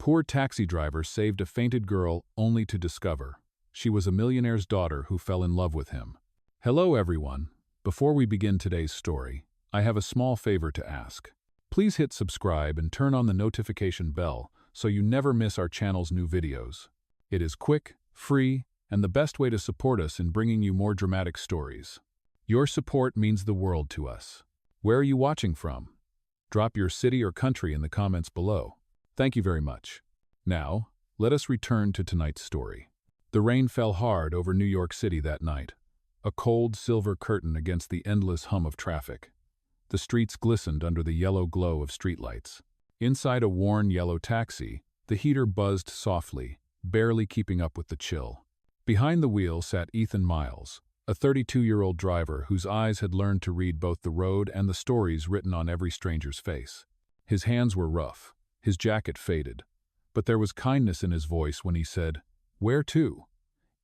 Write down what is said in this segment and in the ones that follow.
poor taxi driver saved a fainted girl only to discover she was a millionaire's daughter who fell in love with him. Hello everyone. Before we begin today's story, I have a small favor to ask. Please hit subscribe and turn on the notification bell so you never miss our channel's new videos. It is quick, free, and the best way to support us in bringing you more dramatic stories. Your support means the world to us. Where are you watching from? Drop your city or country in the comments below. Thank you very much. Now, let us return to tonight's story. The rain fell hard over New York City that night, a cold silver curtain against the endless hum of traffic. The streets glistened under the yellow glow of streetlights. Inside a worn yellow taxi, the heater buzzed softly, barely keeping up with the chill. Behind the wheel sat Ethan Miles, a 32-year-old driver whose eyes had learned to read both the road and the stories written on every stranger's face. His hands were rough, his jacket faded, but there was kindness in his voice when he said, "Where to?"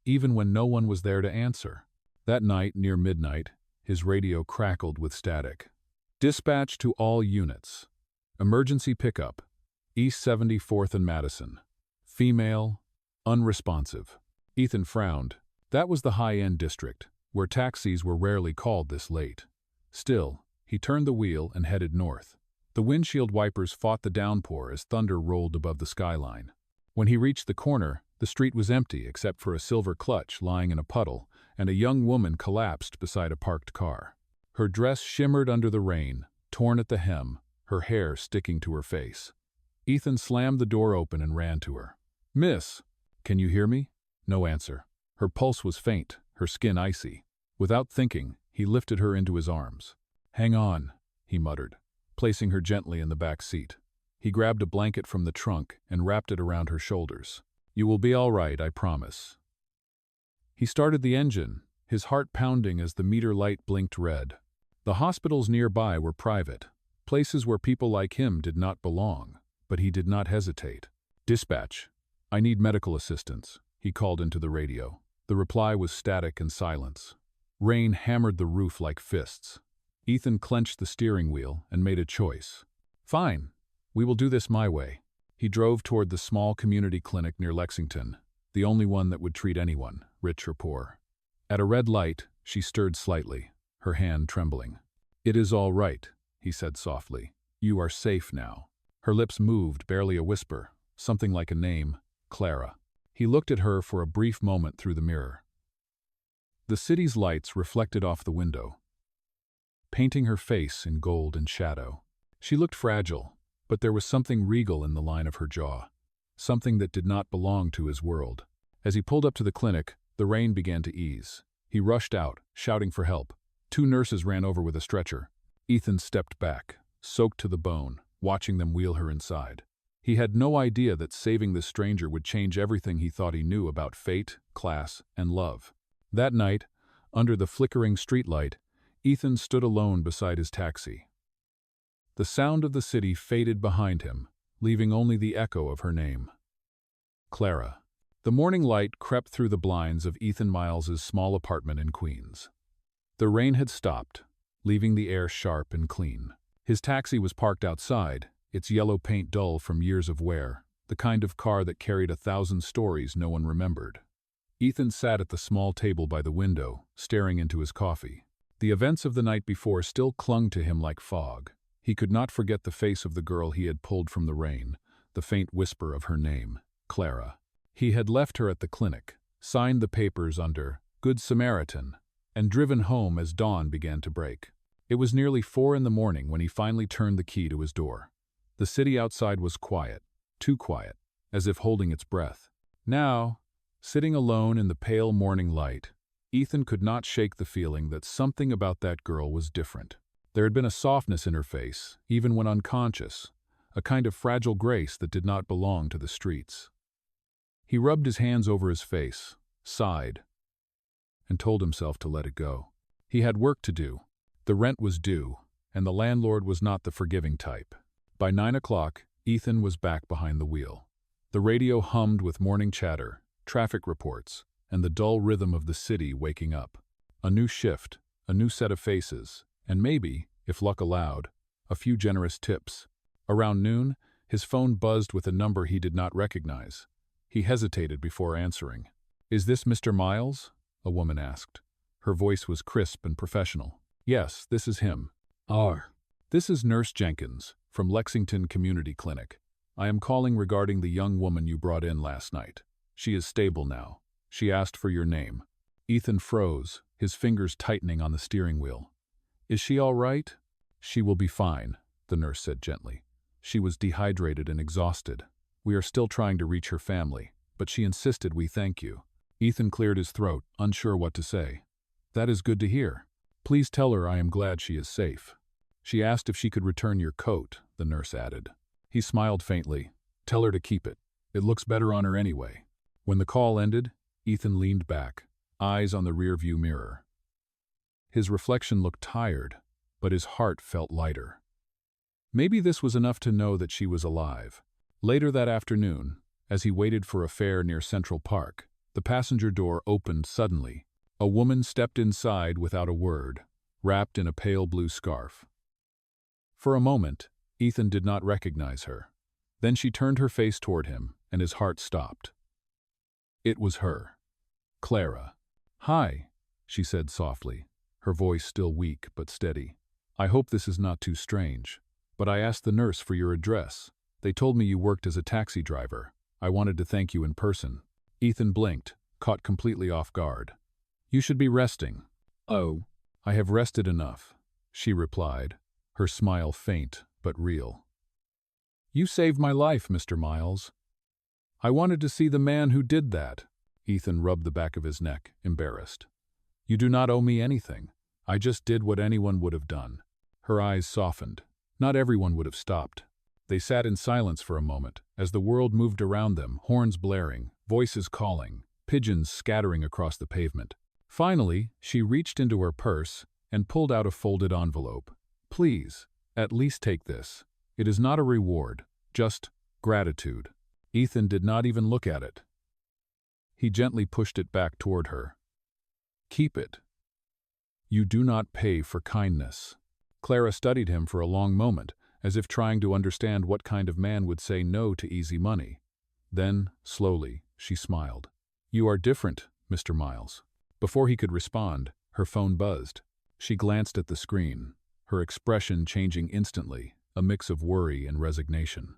even when no one was there to answer. That night, near midnight, his radio crackled with static. Dispatch to all units. Emergency pickup. East 74th and Madison. Female. Unresponsive. Ethan frowned. That was the high-end district, where taxis were rarely called this late. Still, he turned the wheel and headed north. The windshield wipers fought the downpour as thunder rolled above the skyline. When he reached the corner, the street was empty except for a silver clutch lying in a puddle, and a young woman collapsed beside a parked car. Her dress shimmered under the rain, torn at the hem, her hair sticking to her face. Ethan slammed the door open and ran to her. "Miss, can you hear me?" No answer. Her pulse was faint, her skin icy. Without thinking, he lifted her into his arms. "Hang on," he muttered, placing her gently in the back seat. He grabbed a blanket from the trunk and wrapped it around her shoulders. "You will be all right, I promise." He started the engine, his heart pounding as the meter light blinked red. The hospitals nearby were private, places where people like him did not belong, but he did not hesitate. "Dispatch, I need medical assistance," he called into the radio. The reply was static and silence. Rain hammered the roof like fists. Ethan clenched the steering wheel and made a choice. "Fine, we will do this my way." He drove toward the small community clinic near Lexington, the only one that would treat anyone, rich or poor. At a red light, she stirred slightly, her hand trembling. "It is all right," he said softly. "You are safe now." Her lips moved, barely a whisper, something like a name, Clara. He looked at her for a brief moment through the mirror. The city's lights reflected off the window, painting her face in gold and shadow. She looked fragile, but there was something regal in the line of her jaw, something that did not belong to his world. As he pulled up to the clinic, the rain began to ease. He rushed out, shouting for help. 2 nurses ran over with a stretcher. Ethan stepped back, soaked to the bone, watching them wheel her inside. He had no idea that saving this stranger would change everything he thought he knew about fate, class, and love. That night, under the flickering streetlight, Ethan stood alone beside his taxi. The sound of the city faded behind him, leaving only the echo of her name. Clara. The morning light crept through the blinds of Ethan Miles's small apartment in Queens. The rain had stopped, leaving the air sharp and clean. His taxi was parked outside, its yellow paint dull from years of wear, the kind of car that carried 1,000 stories no one remembered. Ethan sat at the small table by the window, staring into his coffee. The events of the night before still clung to him like fog. He could not forget the face of the girl he had pulled from the rain, the faint whisper of her name, Clara. He had left her at the clinic, signed the papers under Good Samaritan, and driven home as dawn began to break. It was nearly 4 in the morning when he finally turned the key to his door. The city outside was quiet, too quiet, as if holding its breath. Now, sitting alone in the pale morning light, Ethan could not shake the feeling that something about that girl was different. There had been a softness in her face, even when unconscious, a kind of fragile grace that did not belong to the streets. He rubbed his hands over his face, sighed, and told himself to let it go. He had work to do. The rent was due, and the landlord was not the forgiving type. By 9 o'clock, Ethan was back behind the wheel. The radio hummed with morning chatter, traffic reports, and the dull rhythm of the city waking up. A new shift, a new set of faces, and maybe, if luck allowed, a few generous tips. Around noon, His phone buzzed with a number he did not recognize. He hesitated before answering. "Is this Mr. Miles?" a woman asked. Her voice was crisp and professional. "Yes, this is him." "This is Nurse Jenkins, from Lexington Community Clinic. I am calling regarding the young woman you brought in last night. She is stable now. She asked for your name." Ethan froze, his fingers tightening on the steering wheel. "Is she all right?" "She will be fine," the nurse said gently. "She was dehydrated and exhausted. We are still trying to reach her family, but she insisted we thank you." Ethan cleared his throat, unsure what to say. "That is good to hear. Please tell her I am glad she is safe." "She asked if she could return your coat," the nurse added. He smiled faintly. "Tell her to keep it. It looks better on her anyway." When the call ended, Ethan leaned back, eyes on the rearview mirror. His reflection looked tired, but his heart felt lighter. Maybe this was enough to know that she was alive. Later that afternoon, as he waited for a fare near Central Park, the passenger door opened suddenly. A woman stepped inside without a word, wrapped in a pale blue scarf. For a moment, Ethan did not recognize her. Then she turned her face toward him, and his heart stopped. It was her. Clara. "Hi," she said softly, her voice still weak but steady. "I hope this is not too strange, but I asked the nurse for your address. They told me you worked as a taxi driver. I wanted to thank you in person." Ethan blinked, caught completely off guard. "You should be resting." "Oh, I have rested enough," she replied, her smile faint but real. "You saved my life, Mr. Miles." "I wanted to see the man who did that." Ethan rubbed the back of his neck, embarrassed. "You do not owe me anything. I just did what anyone would have done." Her eyes softened. Not everyone would have stopped. They sat in silence for a moment, as the world moved around them, horns blaring, voices calling, pigeons scattering across the pavement. Finally, she reached into her purse and pulled out a folded envelope. "Please, at least take this. It is not a reward, just gratitude." Ethan did not even look at it. He gently pushed it back toward her. "Keep it. You do not pay for kindness." Clara studied him for a long moment, as if trying to understand what kind of man would say no to easy money. Then, slowly, she smiled. "You are different, Mr. Miles." Before he could respond, her phone buzzed. She glanced at the screen, her expression changing instantly, a mix of worry and resignation.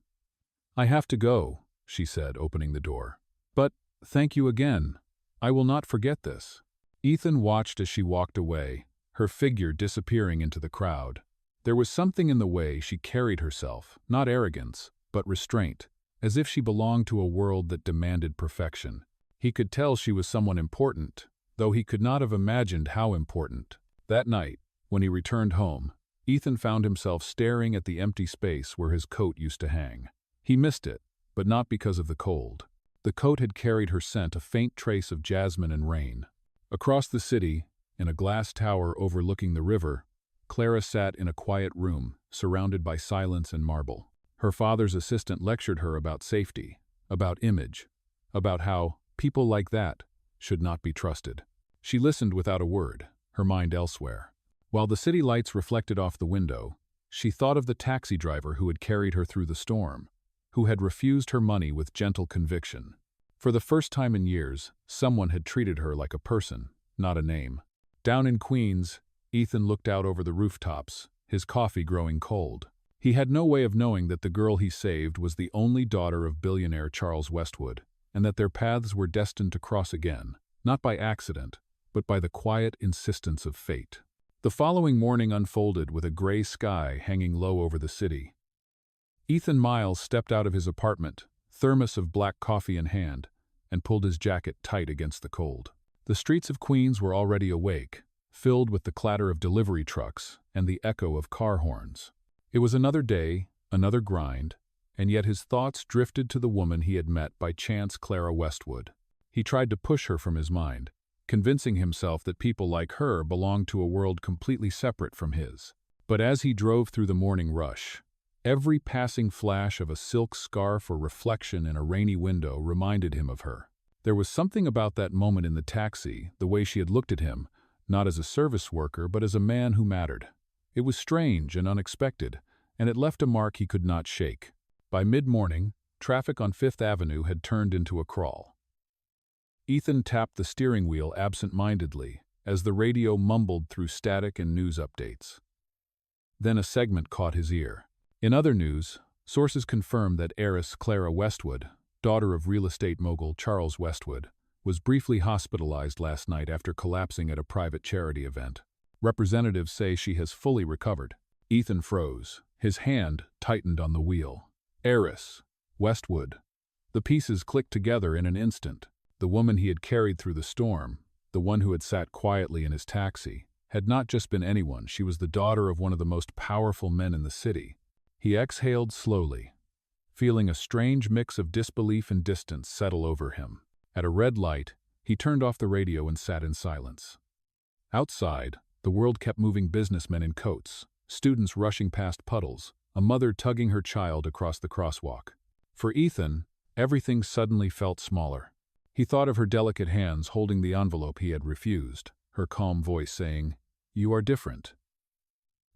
"I have to go," she said, opening the door. "But thank you again. I will not forget this." Ethan watched as she walked away, her figure disappearing into the crowd. There was something in the way she carried herself, not arrogance, but restraint, as if she belonged to a world that demanded perfection. He could tell she was someone important, though he could not have imagined how important. That night, when he returned home, Ethan found himself staring at the empty space where his coat used to hang. He missed it, but not because of the cold. The coat had carried her scent, a faint trace of jasmine and rain. Across the city, in a glass tower overlooking the river, Clara sat in a quiet room, surrounded by silence and marble. Her father's assistant lectured her about safety, about image, about how people like that should not be trusted. She listened without a word, her mind elsewhere. While the city lights reflected off the window, she thought of the taxi driver who had carried her through the storm, who had refused her money with gentle conviction. For the first time in years, someone had treated her like a person, not a name. Down in Queens, Ethan looked out over the rooftops, his coffee growing cold. He had no way of knowing that the girl he saved was the only daughter of billionaire Charles Westwood, and that their paths were destined to cross again, not by accident, but by the quiet insistence of fate. The following morning unfolded with a gray sky hanging low over the city. Ethan Miles stepped out of his apartment, thermos of black coffee in hand, and pulled his jacket tight against the cold. The streets of Queens were already awake, filled with the clatter of delivery trucks and the echo of car horns. It was another day, another grind, and yet his thoughts drifted to the woman he had met by chance, Clara Westwood. He tried to push her from his mind, convincing himself that people like her belonged to a world completely separate from his. But as he drove through the morning rush, every passing flash of a silk scarf or reflection in a rainy window reminded him of her. There was something about that moment in the taxi, the way she had looked at him, not as a service worker but as a man who mattered. It was strange and unexpected, and it left a mark he could not shake. By mid-morning, traffic on Fifth Avenue had turned into a crawl. Ethan tapped the steering wheel absent-mindedly as the radio mumbled through static and news updates. Then a segment caught his ear. In other news, sources confirmed that heiress Clara Westwood, daughter of real estate mogul Charles Westwood, was briefly hospitalized last night after collapsing at a private charity event. Representatives say she has fully recovered. Ethan froze. His hand tightened on the wheel. Heiress, Westwood. The pieces clicked together in an instant. The woman he had carried through the storm, the one who had sat quietly in his taxi, had not just been anyone. She was the daughter of one of the most powerful men in the city. He exhaled slowly, feeling a strange mix of disbelief and distance settle over him. At a red light, he turned off the radio and sat in silence. Outside, the world kept moving: businessmen in coats, students rushing past puddles, a mother tugging her child across the crosswalk. For Ethan, everything suddenly felt smaller. He thought of her delicate hands holding the envelope he had refused, her calm voice saying, "You are different."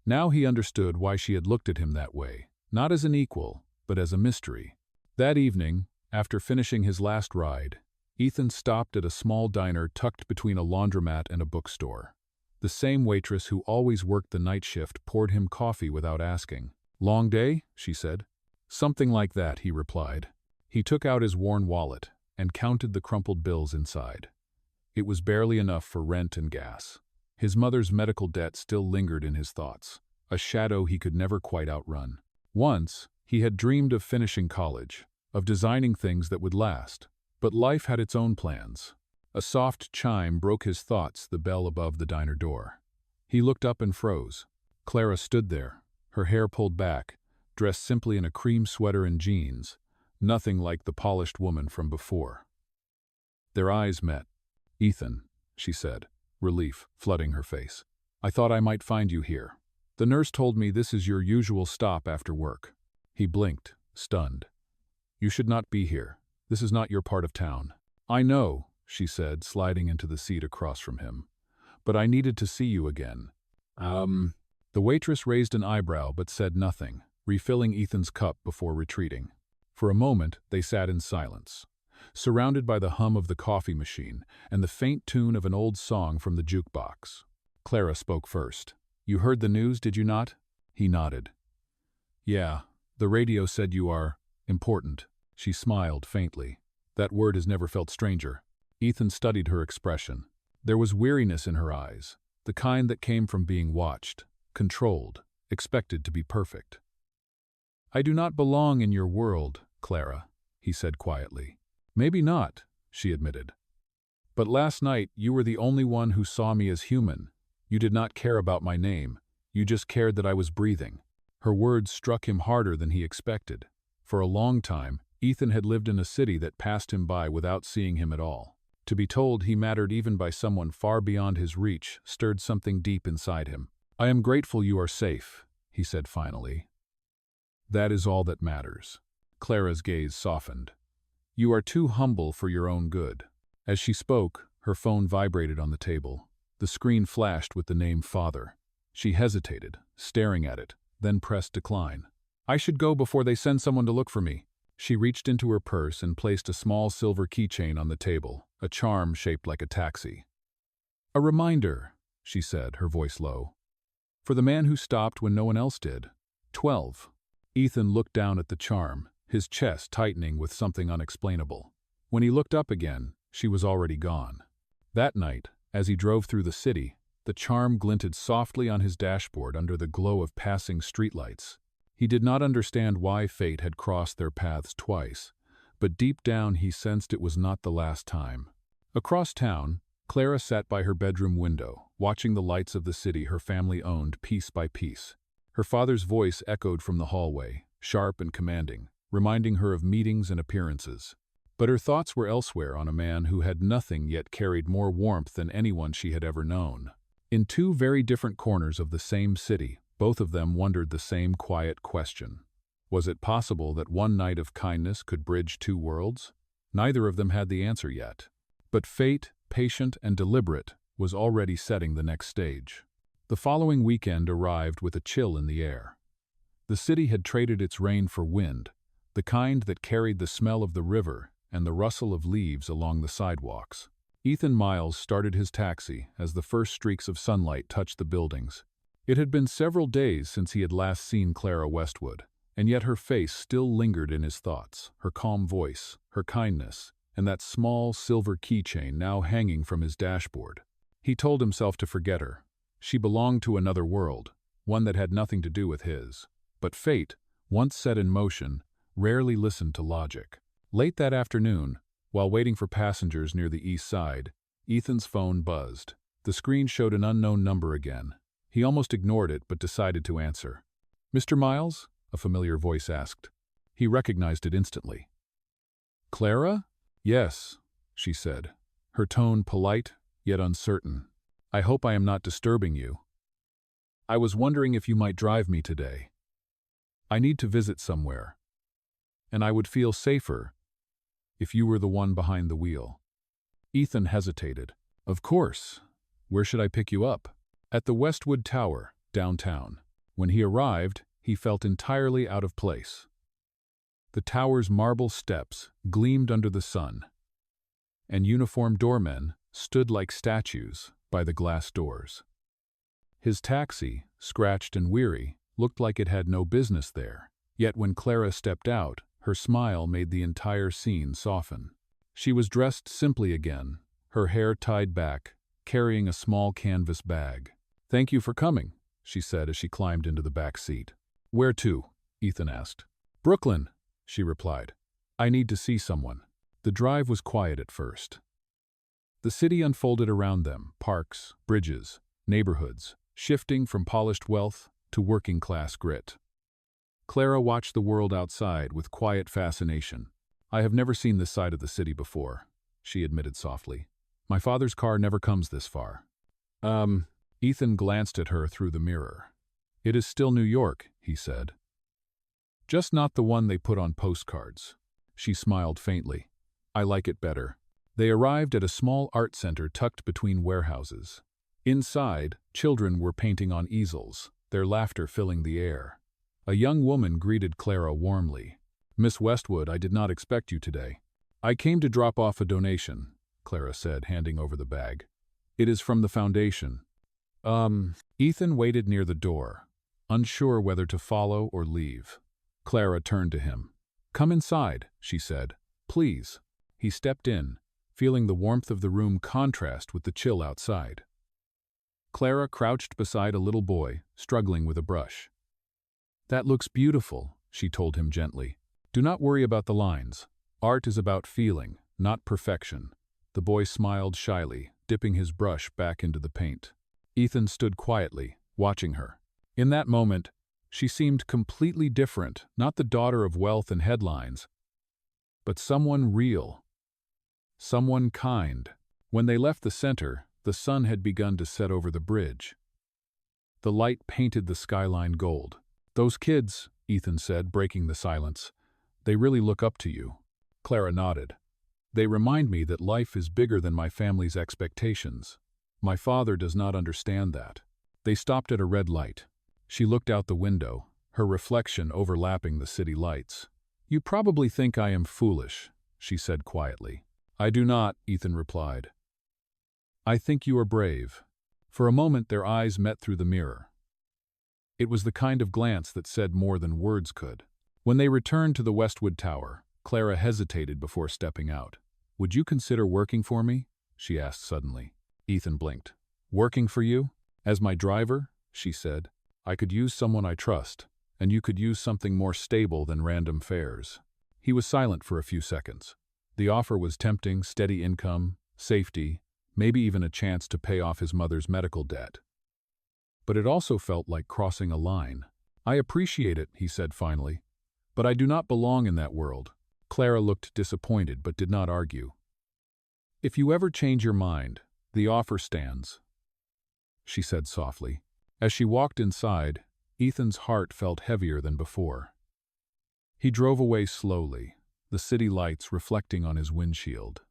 Now he understood why she had looked at him that way, not as an equal, but as a mystery. That evening, after finishing his last ride, Ethan stopped at a small diner tucked between a laundromat and a bookstore. The same waitress who always worked the night shift poured him coffee without asking. "Long day?" she said. "Something like that," he replied. He took out his worn wallet and counted the crumpled bills inside. It was barely enough for rent and gas. His mother's medical debt still lingered in his thoughts, a shadow he could never quite outrun. Once, he had dreamed of finishing college, of designing things that would last. But life had its own plans. A soft chime broke his thoughts, the bell above the diner door. He looked up and froze. Clara stood there, her hair pulled back, dressed simply in a cream sweater and jeans, nothing like the polished woman from before. Their eyes met. "Ethan," she said, relief flooding her face. "I thought I might find you here. The nurse told me this is your usual stop after work." He blinked, stunned. "You should not be here. This is not your part of town." "I know," she said, sliding into the seat across from him. "But I needed to see you again." The waitress raised an eyebrow but said nothing, refilling Ethan's cup before retreating. For a moment, they sat in silence, surrounded by the hum of the coffee machine and the faint tune of an old song from the jukebox. Clara spoke first. "You heard the news, did you not?" He nodded. "Yeah, the radio said you are important." She smiled faintly. That word has never felt stranger. Ethan studied her expression. There was weariness in her eyes, the kind that came from being watched, controlled, expected to be perfect. "I do not belong in your world, Clara," he said quietly. "Maybe not," she admitted. "But last night you were the only one who saw me as human. You did not care about my name. You just cared that I was breathing." Her words struck him harder than he expected. For a long time, Ethan had lived in a city that passed him by without seeing him at all. To be told he mattered even by someone far beyond his reach stirred something deep inside him. "I am grateful you are safe," he said finally. "That is all that matters." Clara's gaze softened. "You are too humble for your own good." As she spoke, her phone vibrated on the table. The screen flashed with the name Father. She hesitated, staring at it, then pressed decline. "I should go before they send someone to look for me." She reached into her purse and placed a small silver keychain on the table, a charm shaped like a taxi. "A reminder," she said, her voice low. "For the man who stopped when no one else did. 12. Ethan looked down at the charm, his chest tightening with something unexplainable. When he looked up again, she was already gone. That night, as he drove through the city, the charm glinted softly on his dashboard under the glow of passing streetlights. He did not understand why fate had crossed their paths twice, but deep down he sensed it was not the last time. Across town, Clara sat by her bedroom window, watching the lights of the city her family owned piece by piece. Her father's voice echoed from the hallway, sharp and commanding, reminding her of meetings and appearances. But her thoughts were elsewhere, on a man who had nothing yet carried more warmth than anyone she had ever known. In two very different corners of the same city, both of them wondered the same quiet question. Was it possible that one night of kindness could bridge two worlds? Neither of them had the answer yet. But fate, patient and deliberate, was already setting the next stage. The following weekend arrived with a chill in the air. The city had traded its rain for wind, the kind that carried the smell of the river and the rustle of leaves along the sidewalks. Ethan Miles started his taxi as the first streaks of sunlight touched the buildings. It had been several days since he had last seen Clara Westwood, and yet her face still lingered in his thoughts, her calm voice, her kindness, and that small silver keychain now hanging from his dashboard. He told himself to forget her. She belonged to another world, one that had nothing to do with his. But fate, once set in motion, rarely listened to logic. Late that afternoon, while waiting for passengers near the east side, Ethan's phone buzzed. The screen showed an unknown number again. He almost ignored it but decided to answer. "Mr. Miles?" a familiar voice asked. He recognized it instantly. "Clara?" "Yes," she said, her tone polite yet uncertain. "I hope I am not disturbing you. I was wondering if you might drive me today. I need to visit somewhere, and I would feel safer if you were the one behind the wheel." Ethan hesitated. "Of course. Where should I pick you up?" "At the Westwood Tower, downtown." When he arrived, he felt entirely out of place. The tower's marble steps gleamed under the sun, and uniformed doormen stood like statues by the glass doors. His taxi, scratched and weary, looked like it had no business there. Yet when Clara stepped out, her smile made the entire scene soften. She was dressed simply again, her hair tied back, carrying a small canvas bag. "Thank you for coming," she said as she climbed into the back seat. "Where to?" Ethan asked. "Brooklyn," she replied. "I need to see someone." The drive was quiet at first. The city unfolded around them, parks, bridges, neighborhoods, shifting from polished wealth to working-class grit. Clara watched the world outside with quiet fascination. "I have never seen this side of the city before," she admitted softly. "My father's car never comes this far." Ethan glanced at her through the mirror. "It is still New York," he said. "Just not the one they put on postcards." She smiled faintly. "I like it better." They arrived at a small art center tucked between warehouses. Inside, children were painting on easels, their laughter filling the air. A young woman greeted Clara warmly. "Miss Westwood, I did not expect you today." "I came to drop off a donation," Clara said, handing over the bag. "It is from the foundation." Ethan waited near the door, unsure whether to follow or leave. Clara turned to him. "Come inside," she said. "Please." He stepped in, feeling the warmth of the room contrast with the chill outside. Clara crouched beside a little boy, struggling with a brush. "That looks beautiful," she told him gently. "Do not worry about the lines. Art is about feeling, not perfection." The boy smiled shyly, dipping his brush back into the paint. Ethan stood quietly, watching her. In that moment, she seemed completely different, not the daughter of wealth and headlines, but someone real, someone kind. When they left the center, the sun had begun to set over the bridge. The light painted the skyline gold. "Those kids," Ethan said, breaking the silence, "they really look up to you." Clara nodded. "They remind me that life is bigger than my family's expectations. My father does not understand that." They stopped at a red light. She looked out the window, her reflection overlapping the city lights. "You probably think I am foolish," she said quietly. "I do not," Ethan replied. "I think you are brave." For a moment their eyes met through the mirror. It was the kind of glance that said more than words could. When they returned to the Westwood Tower, Clara hesitated before stepping out. "Would you consider working for me?" she asked suddenly. Ethan blinked. "Working for you? As my driver?" she said. "I could use someone I trust, and you could use something more stable than random fares." He was silent for a few seconds. The offer was tempting: steady income, safety, maybe even a chance to pay off his mother's medical debt. But it also felt like crossing a line. "I appreciate it," he said finally, "but I do not belong in that world." Clara looked disappointed but did not argue. "If you ever change your mind, the offer stands," she said softly. As she walked inside, Ethan's heart felt heavier than before. He drove away slowly, the city lights reflecting on his windshield.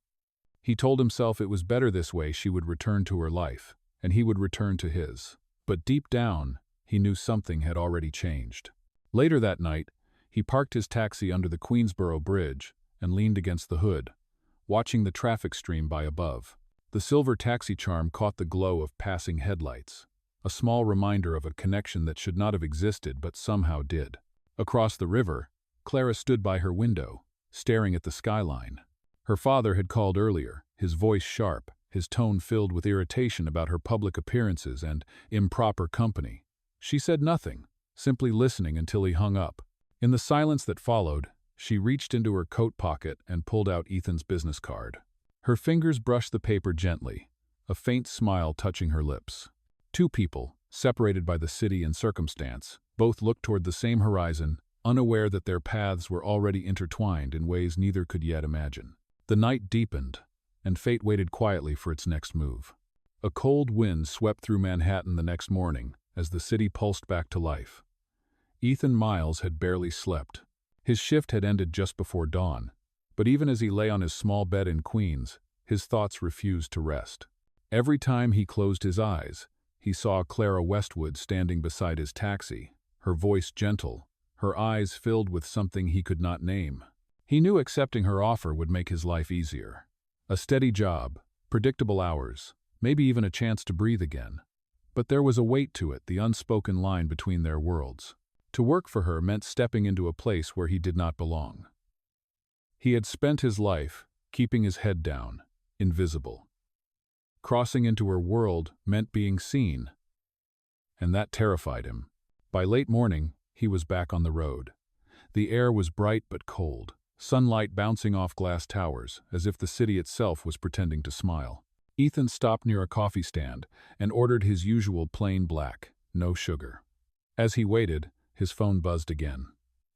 He told himself it was better this way. She would return to her life, and he would return to his. But deep down, he knew something had already changed. Later that night, He parked his taxi under the Queensboro Bridge and leaned against the hood, watching the traffic stream by above. The silver taxi charm caught the glow of passing headlights, a small reminder of a connection that should not have existed but somehow did. Across the river, Clara stood by her window, staring at the skyline. Her father had called earlier, his voice sharp, his tone filled with irritation about her public appearances and improper company. She said nothing, simply listening until he hung up. In the silence that followed, she reached into her coat pocket and pulled out Ethan's business card. Her fingers brushed the paper gently, a faint smile touching her lips. Two people, separated by the city and circumstance, both looked toward the same horizon, unaware that their paths were already intertwined in ways neither could yet imagine. The night deepened, and fate waited quietly for its next move. A cold wind swept through Manhattan the next morning as the city pulsed back to life. Ethan Miles had barely slept. His shift had ended just before dawn, but even as he lay on his small bed in Queens, his thoughts refused to rest. Every time he closed his eyes, he saw Clara Westwood standing beside his taxi, her voice gentle, her eyes filled with something he could not name. He knew accepting her offer would make his life easier. A steady job, predictable hours, maybe even a chance to breathe again. But there was a weight to it, the unspoken line between their worlds. To work for her meant stepping into a place where he did not belong. He had spent his life keeping his head down, invisible. Crossing into her world meant being seen, and that terrified him. By late morning, he was back on the road. The air was bright but cold, sunlight bouncing off glass towers, as if the city itself was pretending to smile. Ethan stopped near a coffee stand and ordered his usual plain black, no sugar. As he waited, his phone buzzed again.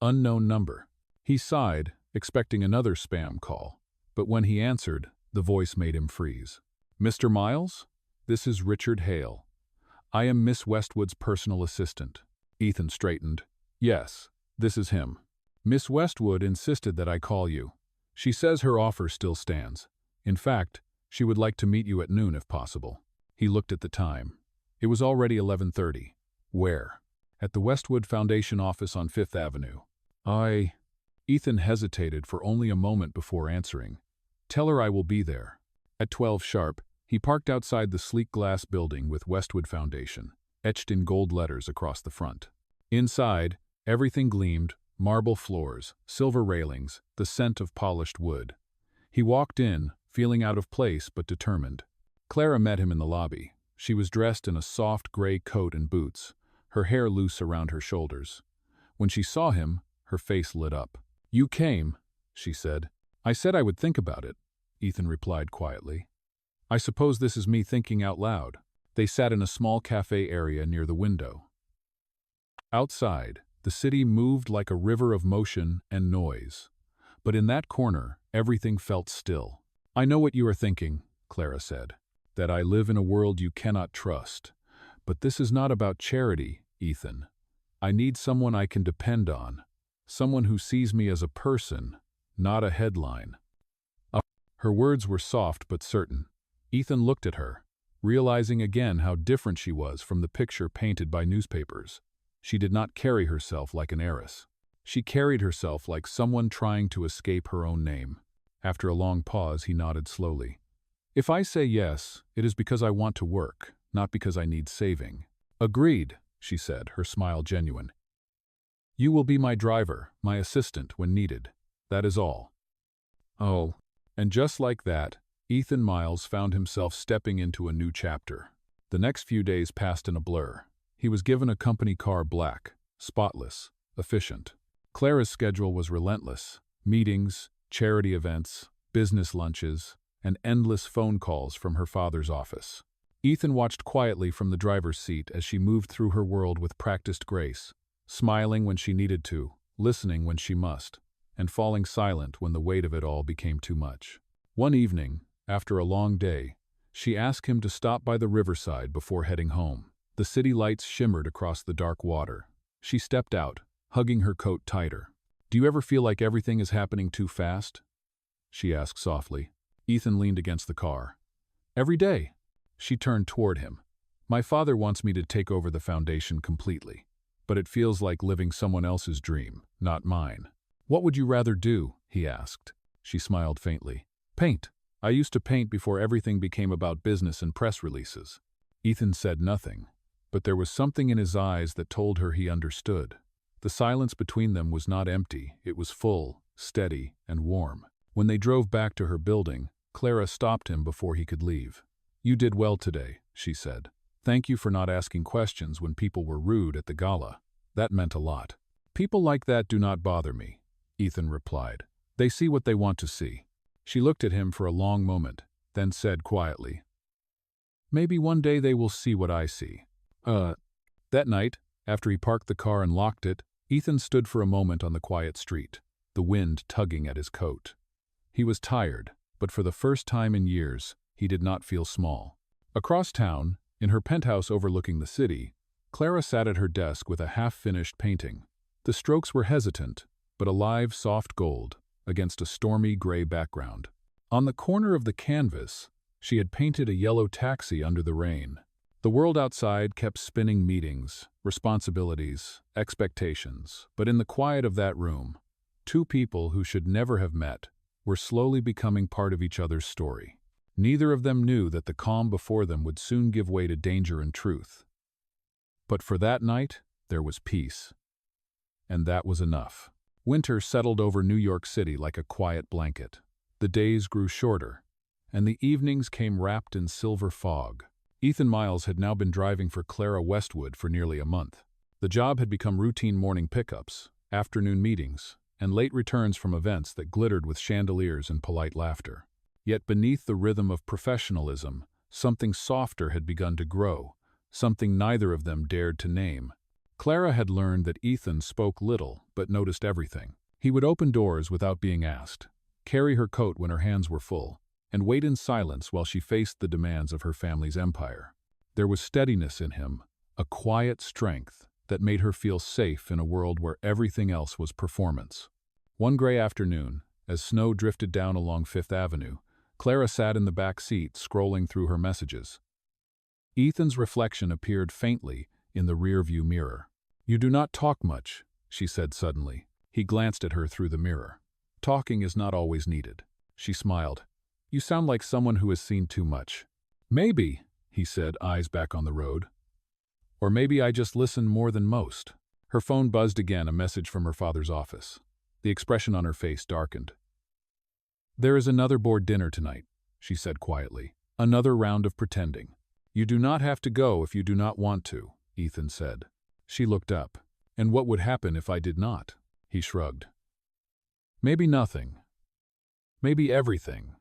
Unknown number. He sighed, expecting another spam call, but when he answered, the voice made him freeze. "Mr. Miles? This is Richard Hale. I am Miss Westwood's personal assistant." Ethan straightened. "Yes, this is him. Miss Westwood insisted that I call you. She says her offer still stands. In fact, she would like to meet you at noon if possible." He looked at the time. It was already 11:30. Where? At the Westwood Foundation office on Fifth Avenue. Ethan hesitated for only a moment before answering. "Tell her I will be there." At 12 sharp, he parked outside the sleek glass building with Westwood Foundation, etched in gold letters across the front. Inside, everything gleamed, marble floors, silver railings, the scent of polished wood. He walked in, feeling out of place but determined. Clara met him in the lobby. She was dressed in a soft gray coat and boots, her hair loose around her shoulders. When she saw him, her face lit up. "You came," she said. "I said I would think about it," Ethan replied quietly. "I suppose this is me thinking out loud." They sat in a small cafe area near the window. Outside, the city moved like a river of motion and noise. But in that corner, everything felt still. "I know what you are thinking," Clara said, "that I live in a world you cannot trust. But this is not about charity, Ethan. I need someone I can depend on, someone who sees me as a person, not a headline." Her words were soft but certain. Ethan looked at her, realizing again how different she was from the picture painted by newspapers. She did not carry herself like an heiress. She carried herself like someone trying to escape her own name. After a long pause, he nodded slowly. "If I say yes, it is because I want to work, not because I need saving." "Agreed," she said, her smile genuine. "You will be my driver, my assistant when needed. That is all." Oh, and just like that, Ethan Miles found himself stepping into a new chapter. The next few days passed in a blur. He was given a company car, black, spotless, efficient. Clara's schedule was relentless. Meetings, charity events, business lunches, and endless phone calls from her father's office. Ethan watched quietly from the driver's seat as she moved through her world with practiced grace, smiling when she needed to, listening when she must, and falling silent when the weight of it all became too much. One evening, after a long day, she asked him to stop by the riverside before heading home. The city lights shimmered across the dark water. She stepped out, hugging her coat tighter. "Do you ever feel like everything is happening too fast?" she asked softly. Ethan leaned against the car. "Every day." She turned toward him. "My father wants me to take over the foundation completely. but it feels like living someone else's dream, not mine. What would you rather do? He asked. She smiled faintly. Paint. I used to paint before everything became about business and press releases. Ethan said nothing, but there was something in his eyes that told her he understood. The silence between them was not empty, it was full, steady, and warm. When they drove back to her building, Clara stopped him before he could leave. You did well today, she said. Thank you for not asking questions when people were rude at the gala. That meant a lot. People like that do not bother me, Ethan replied. They see what they want to see. She looked at him for a long moment, then said quietly, Maybe one day they will see what I see. That night, after he parked the car and locked it, Ethan stood for a moment on the quiet street, the wind tugging at his coat. He was tired, but for the first time in years, he did not feel small. Across town, in her penthouse overlooking the city, Clara sat at her desk with a half-finished painting. The strokes were hesitant, but alive soft gold, against a stormy gray background. On the corner of the canvas, she had painted a yellow taxi under the rain. The world outside kept spinning meetings, responsibilities, expectations, but in the quiet of that room, two people who should never have met were slowly becoming part of each other's story. Neither of them knew that the calm before them would soon give way to danger and truth. But for that night, there was peace. And that was enough. Winter settled over New York City like a quiet blanket. The days grew shorter, and the evenings came wrapped in silver fog. Ethan Miles had now been driving for Clara Westwood for nearly a month. The job had become routine morning pickups, afternoon meetings, and late returns from events that glittered with chandeliers and polite laughter. Yet beneath the rhythm of professionalism, something softer had begun to grow, something neither of them dared to name. Clara had learned that Ethan spoke little but noticed everything. He would open doors without being asked, carry her coat when her hands were full, and wait in silence while she faced the demands of her family's empire. There was steadiness in him, a quiet strength that made her feel safe in a world where everything else was performance. One gray afternoon, as snow drifted down along Fifth Avenue, Clara sat in the back seat scrolling through her messages. Ethan's reflection appeared faintly in the rearview mirror. You do not talk much, she said suddenly. He glanced at her through the mirror. Talking is not always needed. She smiled. You sound like someone who has seen too much. Maybe, he said, eyes back on the road. Or maybe I just listen more than most. Her phone buzzed again, a message from her father's office. The expression on her face darkened. There is another board dinner tonight, she said quietly. Another round of pretending. You do not have to go if you do not want to, Ethan said. She looked up. And what would happen if I did not? He shrugged. Maybe nothing. Maybe everything.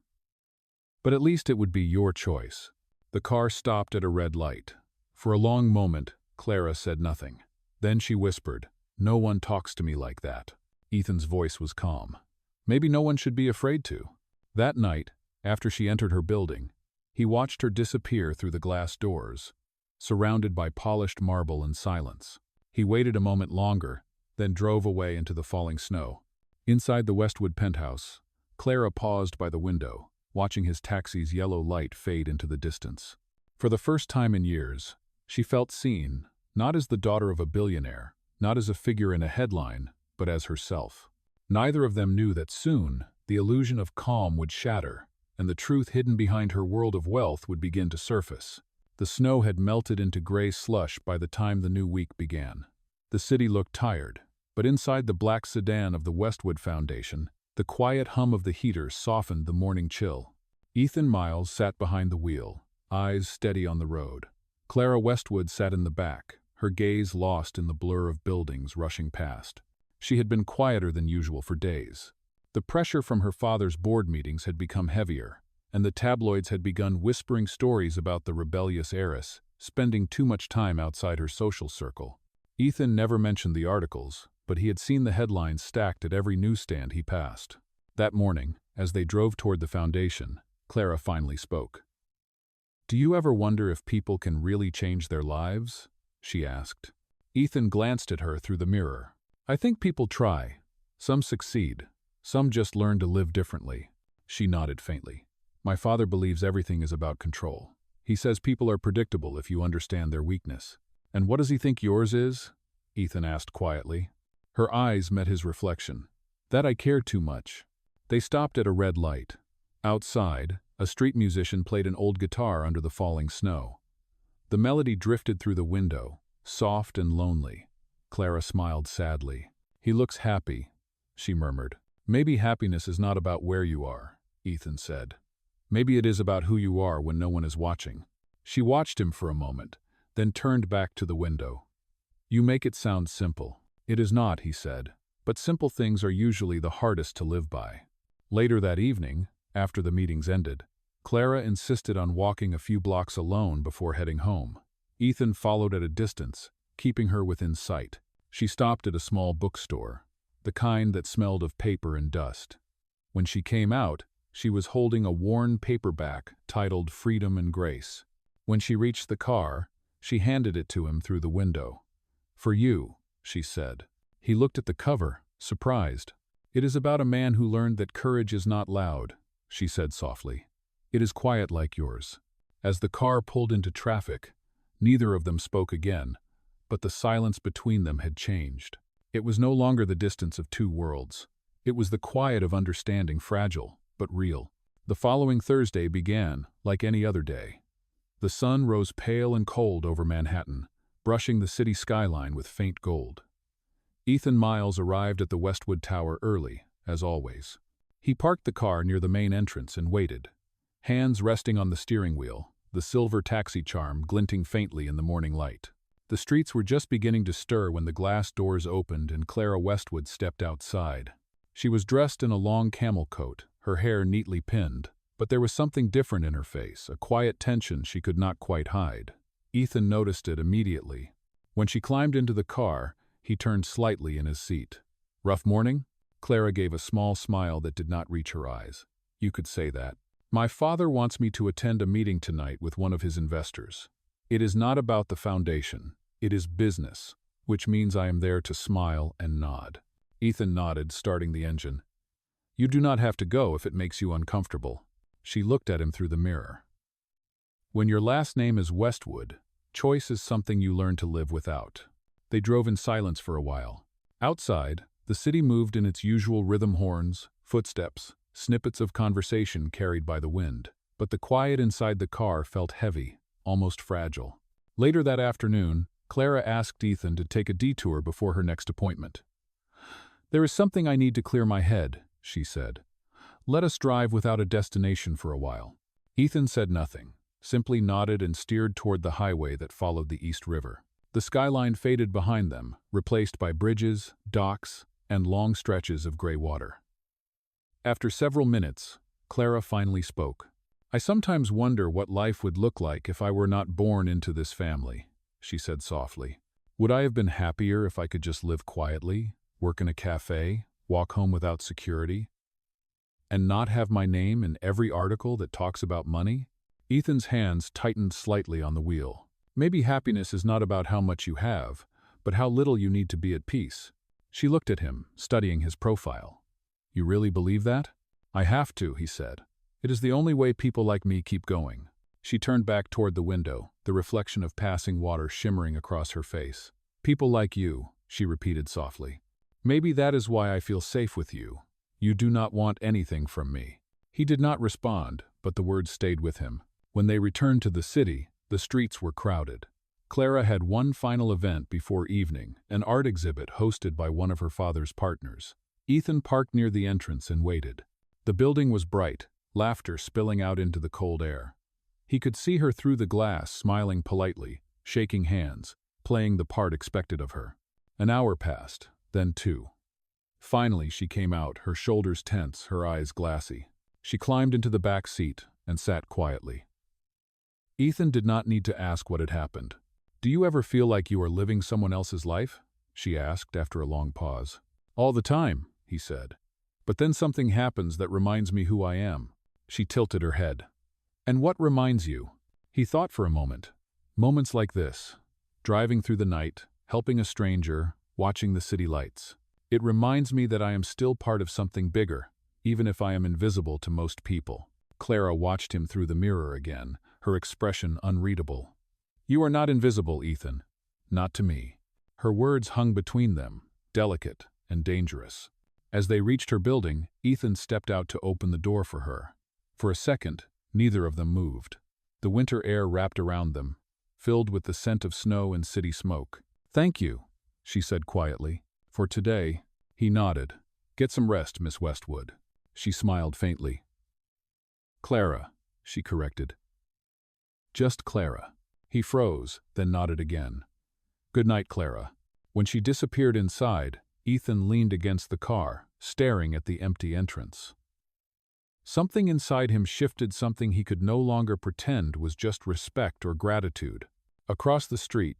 But at least it would be your choice. The car stopped at a red light. For a long moment, Clara said nothing. Then she whispered, No one talks to me like that. Ethan's voice was calm. Maybe no one should be afraid to. That night, after she entered her building, he watched her disappear through the glass doors, surrounded by polished marble and silence. He waited a moment longer, then drove away into the falling snow. Inside the Westwood penthouse, Clara paused by the window, watching his taxi's yellow light fade into the distance. For the first time in years, she felt seen, not as the daughter of a billionaire, not as a figure in a headline, but as herself. Neither of them knew that soon, the illusion of calm would shatter, and the truth hidden behind her world of wealth would begin to surface. The snow had melted into gray slush by the time the new week began. The city looked tired, but inside the black sedan of the Westwood Foundation, the quiet hum of the heater softened the morning chill. Ethan Miles sat behind the wheel, eyes steady on the road. Clara Westwood sat in the back, her gaze lost in the blur of buildings rushing past. She had been quieter than usual for days. The pressure from her father's board meetings had become heavier, and the tabloids had begun whispering stories about the rebellious heiress, spending too much time outside her social circle. Ethan never mentioned the articles, but he had seen the headlines stacked at every newsstand he passed. That morning, as they drove toward the foundation, Clara finally spoke. Do you ever wonder if people can really change their lives? She asked. Ethan glanced at her through the mirror. I think people try. Some succeed. Some just learn to live differently. She nodded faintly. My father believes everything is about control. He says people are predictable if you understand their weakness. And what does he think yours is? Ethan asked quietly. Her eyes met his reflection. That I care too much. They stopped at a red light. Outside, a street musician played an old guitar under the falling snow. The melody drifted through the window, soft and lonely. Clara smiled sadly. He looks happy, she murmured. Maybe happiness is not about where you are, Ethan said. Maybe it is about who you are when no one is watching. She watched him for a moment, then turned back to the window. You make it sound simple. It is not, he said, but simple things are usually the hardest to live by. Later that evening, after the meetings ended, Clara insisted on walking a few blocks alone before heading home. Ethan followed at a distance, keeping her within sight. She stopped at a small bookstore, the kind that smelled of paper and dust. When she came out, she was holding a worn paperback titled Freedom and Grace. When she reached the car, she handed it to him through the window. For you, she said. He looked at the cover, surprised. It is about a man who learned that courage is not loud, she said softly. It is quiet like yours. As the car pulled into traffic, neither of them spoke again, but the silence between them had changed. It was no longer the distance of two worlds. It was the quiet of understanding, fragile, but real. The following Thursday began, like any other day. The sun rose pale and cold over Manhattan, brushing the city skyline with faint gold. Ethan Miles arrived at the Westwood Tower early, as always. He parked the car near the main entrance and waited, hands resting on the steering wheel, the silver taxi charm glinting faintly in the morning light. The streets were just beginning to stir when the glass doors opened and Clara Westwood stepped outside. She was dressed in a long camel coat, her hair neatly pinned, but there was something different in her face, a quiet tension she could not quite hide. Ethan noticed it immediately. When she climbed into the car, he turned slightly in his seat. Rough morning? Clara gave a small smile that did not reach her eyes. You could say that. My father wants me to attend a meeting tonight with one of his investors. It is not about the foundation. It is business, which means I am there to smile and nod. Ethan nodded, starting the engine. You do not have to go if it makes you uncomfortable. She looked at him through the mirror. When your last name is Westwood, choice is something you learn to live without. They drove in silence for a while. Outside, the city moved in its usual rhythm: horns, footsteps, snippets of conversation carried by the wind. But the quiet inside the car felt heavy, almost fragile. Later that afternoon, Clara asked Ethan to take a detour before her next appointment. There is something I need to clear my head, she said. Let us drive without a destination for a while. Ethan said nothing, simply nodded and steered toward the highway that followed the East River. The skyline faded behind them, replaced by bridges, docks, and long stretches of gray water. After several minutes, Clara finally spoke. I sometimes wonder what life would look like if I were not born into this family, she said softly. Would I have been happier if I could just live quietly, work in a cafe, walk home without security, and not have my name in every article that talks about money? Ethan's hands tightened slightly on the wheel. Maybe happiness is not about how much you have, but how little you need to be at peace. She looked at him, studying his profile. You really believe that? I have to, he said. It is the only way people like me keep going. She turned back toward the window, the reflection of passing water shimmering across her face. People like you, she repeated softly. Maybe that is why I feel safe with you. You do not want anything from me. He did not respond, but the words stayed with him. When they returned to the city, the streets were crowded. Clara had one final event before evening, an art exhibit hosted by one of her father's partners. Ethan parked near the entrance and waited. The building was bright, laughter spilling out into the cold air. He could see her through the glass, smiling politely, shaking hands, playing the part expected of her. An hour passed, then two. Finally, she came out, her shoulders tense, her eyes glassy. She climbed into the back seat and sat quietly. Ethan did not need to ask what had happened. Do you ever feel like you are living someone else's life? She asked after a long pause. All the time, he said. But then something happens that reminds me who I am. She tilted her head. And what reminds you? He thought for a moment. Moments like this. Driving through the night, helping a stranger, watching the city lights. It reminds me that I am still part of something bigger, even if I am invisible to most people. Clara watched him through the mirror again, her expression unreadable. You are not invisible, Ethan. Not to me. Her words hung between them, delicate and dangerous. As they reached her building, Ethan stepped out to open the door for her. For a second, neither of them moved. The winter air wrapped around them, filled with the scent of snow and city smoke. "Thank you," she said quietly. "For today." He nodded. "Get some rest, Miss Westwood." She smiled faintly. "Clara," she corrected. "Just Clara." He froze, then nodded again. "Good night, Clara." When she disappeared inside, Ethan leaned against the car, staring at the empty entrance. Something inside him shifted, something he could no longer pretend was just respect or gratitude. Across the street,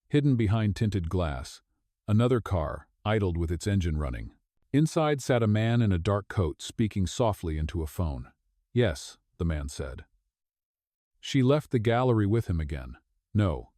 hidden behind tinted glass, another car idled with its engine running. Inside sat a man in a dark coat speaking softly into a phone. "Yes," the man said. "She left the gallery with him again." "No.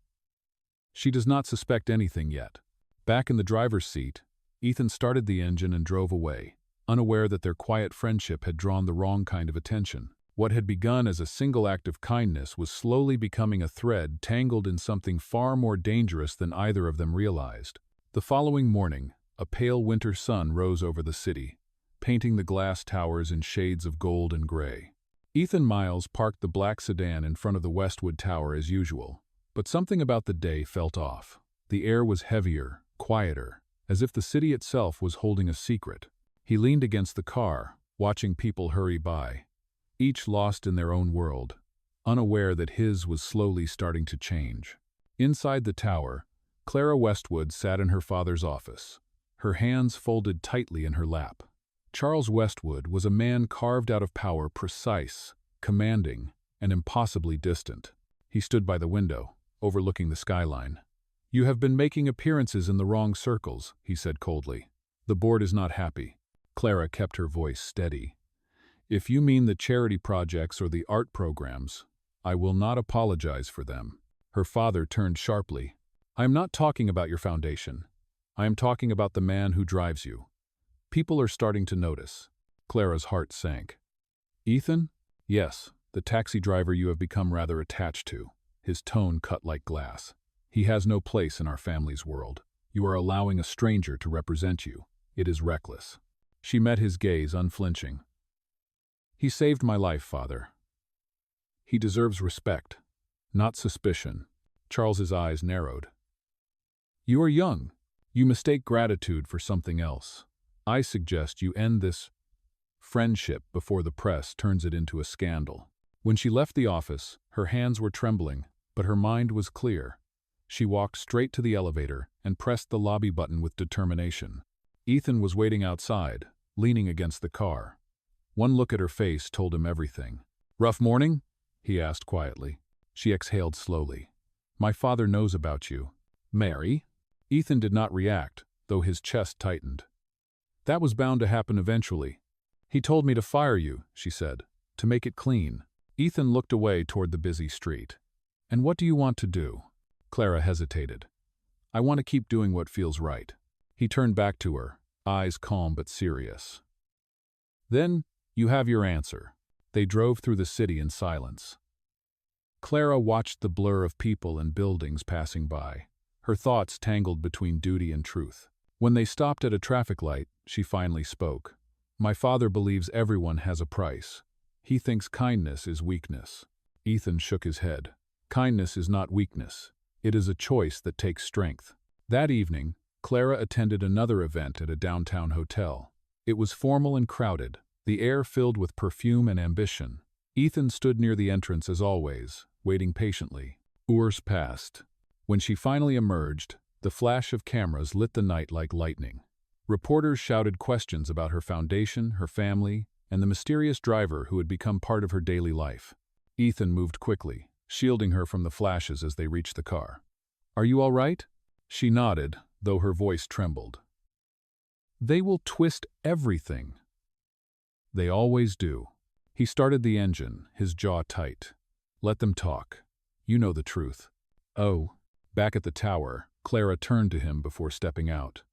She does not suspect anything yet." Back in the driver's seat, Ethan started the engine and drove away, unaware that their quiet friendship had drawn the wrong kind of attention. What had begun as a single act of kindness was slowly becoming a thread tangled in something far more dangerous than either of them realized. The following morning, a pale winter sun rose over the city, painting the glass towers in shades of gold and gray. Ethan Miles parked the black sedan in front of the Westwood Tower as usual, but something about the day felt off. The air was heavier, quieter, as if the city itself was holding a secret. He leaned against the car, watching people hurry by, each lost in their own world, unaware that his was slowly starting to change. Inside the tower, Clara Westwood sat in her father's office, her hands folded tightly in her lap. Charles Westwood was a man carved out of power, precise, commanding, and impossibly distant. He stood by the window, overlooking the skyline. "You have been making appearances in the wrong circles," he said coldly. "The board is not happy." Clara kept her voice steady. "If you mean the charity projects or the art programs, I will not apologize for them." Her father turned sharply. "I am not talking about your foundation. I am talking about the man who drives you. People are starting to notice." Clara's heart sank. "Ethan?" "Yes, the taxi driver you have become rather attached to." His tone cut like glass. "He has no place in our family's world. You are allowing a stranger to represent you. It is reckless." She met his gaze, unflinching. "He saved my life, Father. He deserves respect, not suspicion." Charles's eyes narrowed. "You are young. You mistake gratitude for something else. I suggest you end this friendship before the press turns it into a scandal." When she left the office, her hands were trembling, but her mind was clear. She walked straight to the elevator and pressed the lobby button with determination. Ethan was waiting outside, leaning against the car. One look at her face told him everything. "Rough morning?" he asked quietly. She exhaled slowly. "My father knows about you." "Mary?" Ethan did not react, though his chest tightened. "That was bound to happen eventually. He told me to fire you," she said, "to make it clean." Ethan looked away toward the busy street. "And what do you want to do?" Clara hesitated. "I want to keep doing what feels right." He turned back to her, eyes calm but serious. "Then, you have your answer." They drove through the city in silence. Clara watched the blur of people and buildings passing by, her thoughts tangled between duty and truth. When they stopped at a traffic light, she finally spoke. "My father believes everyone has a price. He thinks kindness is weakness." Ethan shook his head. "Kindness is not weakness. It is a choice that takes strength." That evening, Clara attended another event at a downtown hotel. It was formal and crowded, the air filled with perfume and ambition. Ethan stood near the entrance as always, waiting patiently. Hours passed. When she finally emerged, the flash of cameras lit the night like lightning. Reporters shouted questions about her foundation, her family, and the mysterious driver who had become part of her daily life. Ethan moved quickly, shielding her from the flashes as they reached the car. "Are you all right?" She nodded, though her voice trembled. "They will twist everything." "They always do." He started the engine, his jaw tight. "Let them talk. You know the truth." "Oh." Back at the tower, Clara turned to him before stepping out.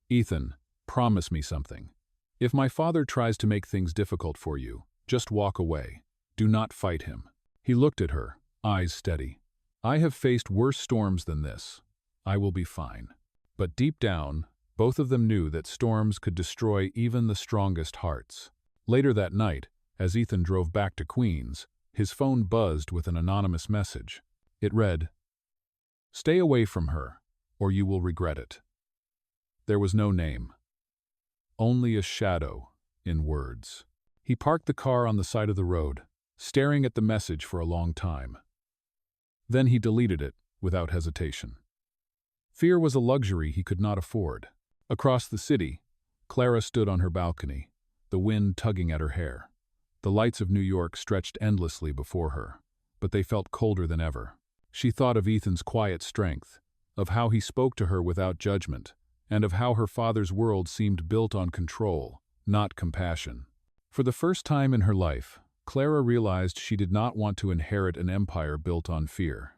"Ethan, promise me something. If my father tries to make things difficult for you, just walk away. Do not fight him." He looked at her, eyes steady. "I have faced worse storms than this. I will be fine." But deep down, both of them knew that storms could destroy even the strongest hearts. Later that night, as Ethan drove back to Queens, his phone buzzed with an anonymous message. It read, "Stay away from her, or you will regret it." There was no name. Only a shadow in words. He parked the car on the side of the road, staring at the message for a long time. Then he deleted it without hesitation. Fear was a luxury he could not afford. Across the city, Clara stood on her balcony, the wind tugging at her hair. The lights of New York stretched endlessly before her, but they felt colder than ever. She thought of Ethan's quiet strength, of how he spoke to her without judgment, and of how her father's world seemed built on control, not compassion. For the first time in her life, Clara realized she did not want to inherit an empire built on fear.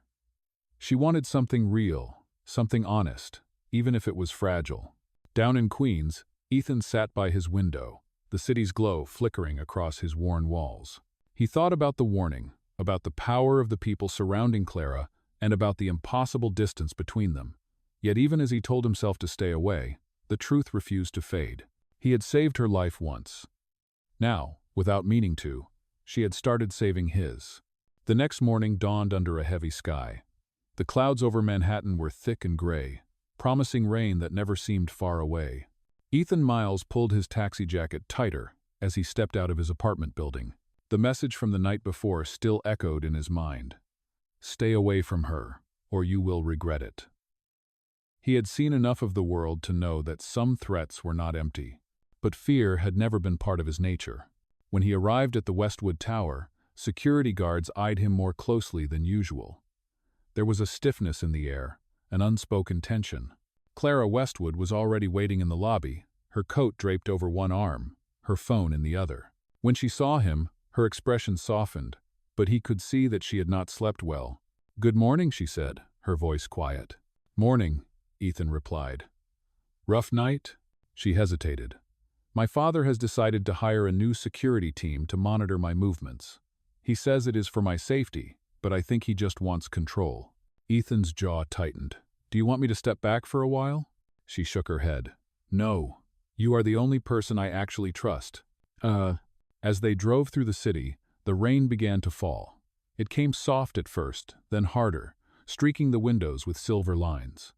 She wanted something real, something honest, even if it was fragile. Down in Queens, Ethan sat by his window, the city's glow flickering across his worn walls. He thought about the warning, about the power of the people surrounding Clara, and about the impossible distance between them. Yet even as he told himself to stay away, the truth refused to fade. He had saved her life once. Now, without meaning to, she had started saving his. The next morning dawned under a heavy sky. The clouds over Manhattan were thick and gray, promising rain that never seemed far away. Ethan Miles pulled his taxi jacket tighter as he stepped out of his apartment building. The message from the night before still echoed in his mind. "Stay away from her, or you will regret it." He had seen enough of the world to know that some threats were not empty, but fear had never been part of his nature. When he arrived at the Westwood Tower, security guards eyed him more closely than usual. There was a stiffness in the air, an unspoken tension. Clara Westwood was already waiting in the lobby, her coat draped over one arm, her phone in the other. When she saw him, her expression softened, but he could see that she had not slept well. "Good morning," she said, her voice quiet. "Morning," Ethan replied. "Rough night?" She hesitated. "My father has decided to hire a new security team to monitor my movements. He says it is for my safety, but I think he just wants control." Ethan's jaw tightened. "Do you want me to step back for a while?" She shook her head. "No. You are the only person I actually trust." As they drove through the city, the rain began to fall. It came soft at first, then harder, streaking the windows with silver lines.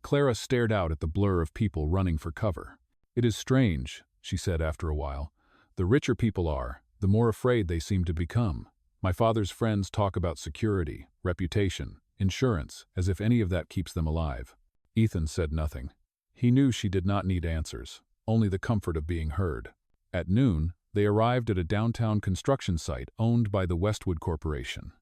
Clara stared out at the blur of people running for cover. "It is strange," she said after a while. "The richer people are, the more afraid they seem to become. My father's friends talk about security, reputation, insurance, as if any of that keeps them alive." Ethan said nothing. He knew she did not need answers, only the comfort of being heard. At noon, they arrived at a downtown construction site owned by the Westwood Corporation.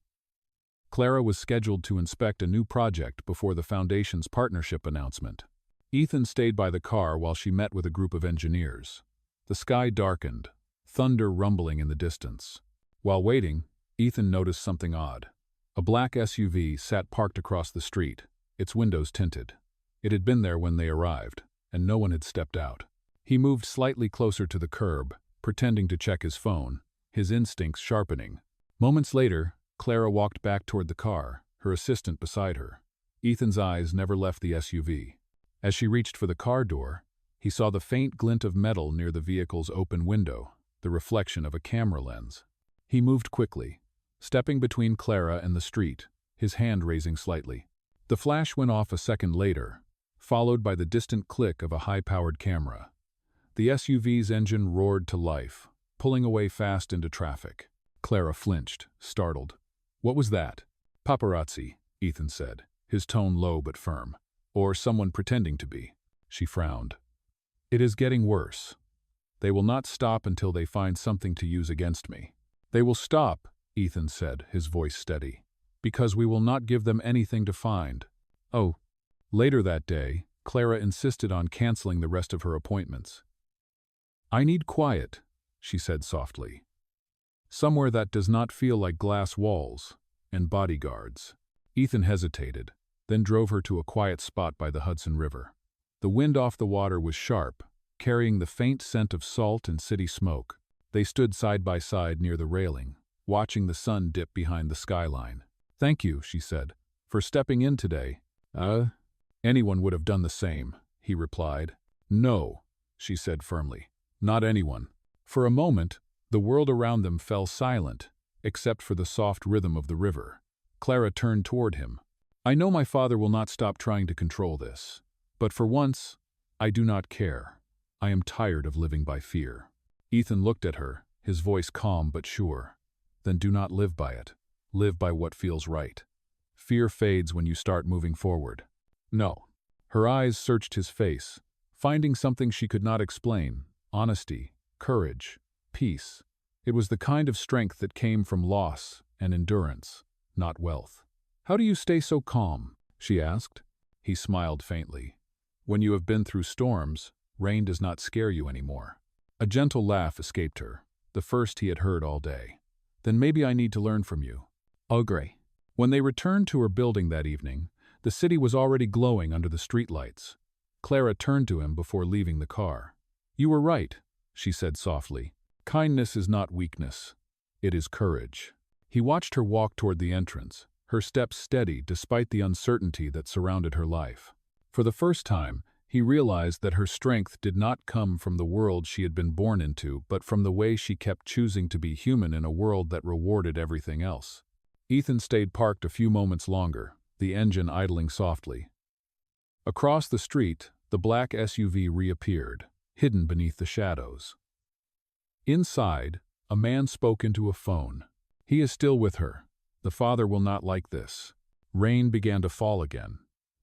Clara was scheduled to inspect a new project before the foundation's partnership announcement. Ethan stayed by the car while she met with a group of engineers. The sky darkened, thunder rumbling in the distance. While waiting, Ethan noticed something odd. A black SUV sat parked across the street, its windows tinted. It had been there when they arrived, and no one had stepped out. He moved slightly closer to the curb, pretending to check his phone, his instincts sharpening. Moments later, Clara walked back toward the car, her assistant beside her. Ethan's eyes never left the SUV. As she reached for the car door, he saw the faint glint of metal near the vehicle's open window, the reflection of a camera lens. He moved quickly, stepping between Clara and the street, his hand raising slightly. The flash went off a second later, followed by the distant click of a high-powered camera. The SUV's engine roared to life, pulling away fast into traffic. Clara flinched, startled. "What was that?" "Paparazzi," Ethan said, his tone low but firm. "Or someone pretending to be." She frowned. "It is getting worse. They will not stop until they find something to use against me." "They will stop," Ethan said, his voice steady, "because we will not give them anything to find." "Oh." Later that day, Clara insisted on canceling the rest of her appointments. "I need quiet," she said softly. "Somewhere that does not feel like glass walls and bodyguards." Ethan hesitated, then drove her to a quiet spot by the Hudson River. The wind off the water was sharp, carrying the faint scent of salt and city smoke. They stood side by side near the railing, watching the sun dip behind the skyline. "Thank you," she said, "for stepping in today." Anyone would have done the same, he replied. No, she said firmly. Not anyone. For a moment, the world around them fell silent, except for the soft rhythm of the river. Clara turned toward him. I know my father will not stop trying to control this, but for once, I do not care. I am tired of living by fear. Ethan looked at her, his voice calm but sure. Then do not live by it. Live by what feels right. Fear fades when you start moving forward. No. Her eyes searched his face, finding something she could not explain: honesty, courage, peace. It was the kind of strength that came from loss and endurance, not wealth. How do you stay so calm? She asked. He smiled faintly. When you have been through storms, rain does not scare you anymore. A gentle laugh escaped her, the first he had heard all day. Then maybe I need to learn from you. Agree. When they returned to her building that evening, the city was already glowing under the streetlights. Clara turned to him before leaving the car. You were right, she said softly. Kindness is not weakness. It is courage. He watched her walk toward the entrance, her steps steady despite the uncertainty that surrounded her life. For the first time, he realized that her strength did not come from the world she had been born into, but from the way she kept choosing to be human in a world that rewarded everything else. Ethan stayed parked a few moments longer, the engine idling softly. Across the street, the black SUV reappeared, hidden beneath the shadows. Inside, a man spoke into a phone. He is still with her. The father will not like this. Rain began to fall again,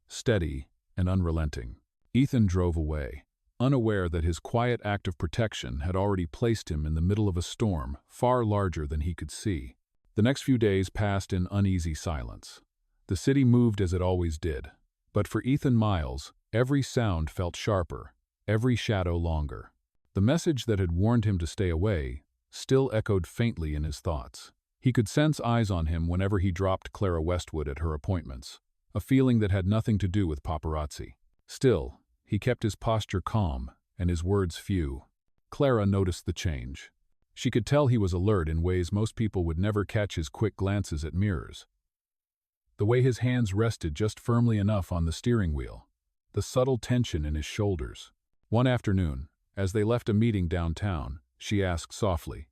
steady and unrelenting. Ethan drove away, unaware that his quiet act of protection had already placed him in the middle of a storm far larger than he could see. The next few days passed in uneasy silence. The city moved as it always did, but for Ethan Miles, every sound felt sharper, every shadow longer. The message that had warned him to stay away still echoed faintly in his thoughts. He could sense eyes on him whenever he dropped Clara Westwood at her appointments, a feeling that had nothing to do with paparazzi. Still, he kept his posture calm and his words few. Clara noticed the change. She could tell he was alert in ways most people would never catch: his quick glances at mirrors, the way his hands rested just firmly enough on the steering wheel, the subtle tension in his shoulders. One afternoon, as they left a meeting downtown, she asked softly,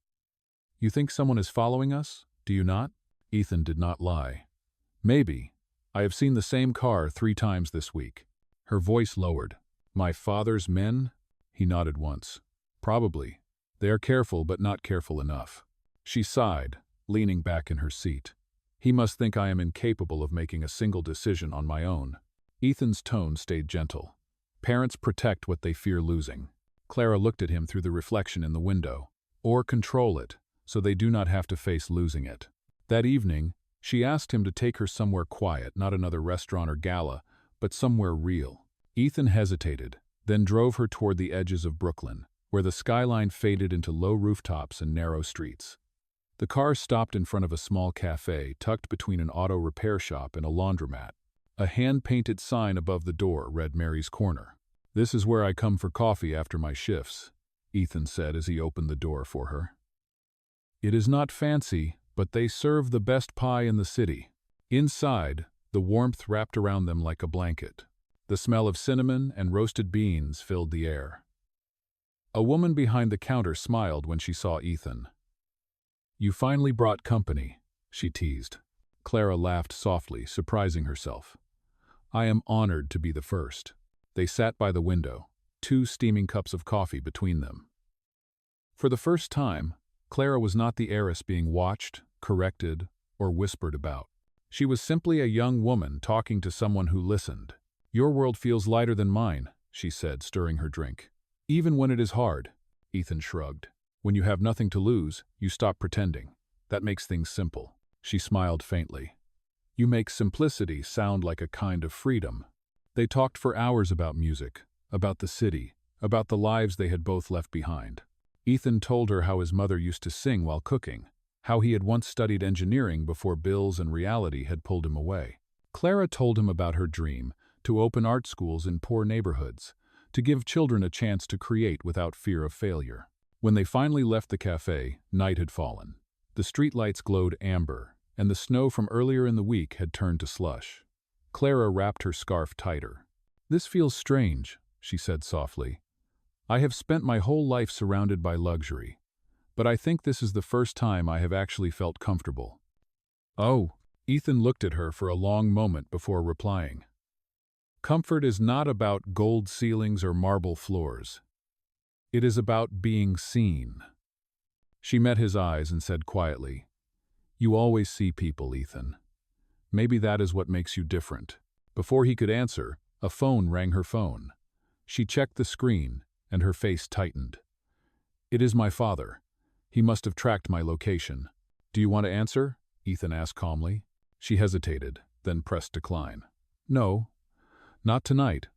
You think someone is following us, do you not? Ethan did not lie. Maybe. I have seen the same car 3 times this week. Her voice lowered. My father's men? He nodded once. Probably. They are careful but not careful enough. She sighed, leaning back in her seat. He must think I am incapable of making a single decision on my own. Ethan's tone stayed gentle. Parents protect what they fear losing. Clara looked at him through the reflection in the window. Or control it, so they do not have to face losing it. That evening, she asked him to take her somewhere quiet, not another restaurant or gala, but somewhere real. Ethan hesitated, then drove her toward the edges of Brooklyn, where the skyline faded into low rooftops and narrow streets. The car stopped in front of a small cafe tucked between an auto repair shop and a laundromat. A hand-painted sign above the door read Mary's Corner. This is where I come for coffee after my shifts, Ethan said as he opened the door for her. It is not fancy, but they serve the best pie in the city. Inside, the warmth wrapped around them like a blanket. The smell of cinnamon and roasted beans filled the air. A woman behind the counter smiled when she saw Ethan. You finally brought company, she teased. Clara laughed softly, surprising herself. I am honored to be the first. They sat by the window, 2 steaming cups of coffee between them. For the first time, Clara was not the heiress being watched, corrected, or whispered about. She was simply a young woman talking to someone who listened. Your world feels lighter than mine, she said, stirring her drink. Even when it is hard, Ethan shrugged. When you have nothing to lose, you stop pretending. That makes things simple. She smiled faintly. You make simplicity sound like a kind of freedom. They talked for hours about music, about the city, about the lives they had both left behind. Ethan told her how his mother used to sing while cooking, how he had once studied engineering before bills and reality had pulled him away. Clara told him about her dream to open art schools in poor neighborhoods, to give children a chance to create without fear of failure. When they finally left the cafe, night had fallen. The streetlights glowed amber, and the snow from earlier in the week had turned to slush. Clara wrapped her scarf tighter, "This feels strange," she said softly. "I have spent my whole life surrounded by luxury, but I think this is the first time I have actually felt comfortable." "Oh," Ethan looked at her for a long moment before replying. "Comfort is not about gold ceilings or marble floors. It is about being seen." She met his eyes and said quietly, "You always see people, Ethan. Maybe that is what makes you different." Before he could answer, a phone rang her phone. She checked the screen, and her face tightened. "It is my father. He must have tracked my location." "Do you want to answer?" Ethan asked calmly. She hesitated, then pressed decline. "No, not tonight."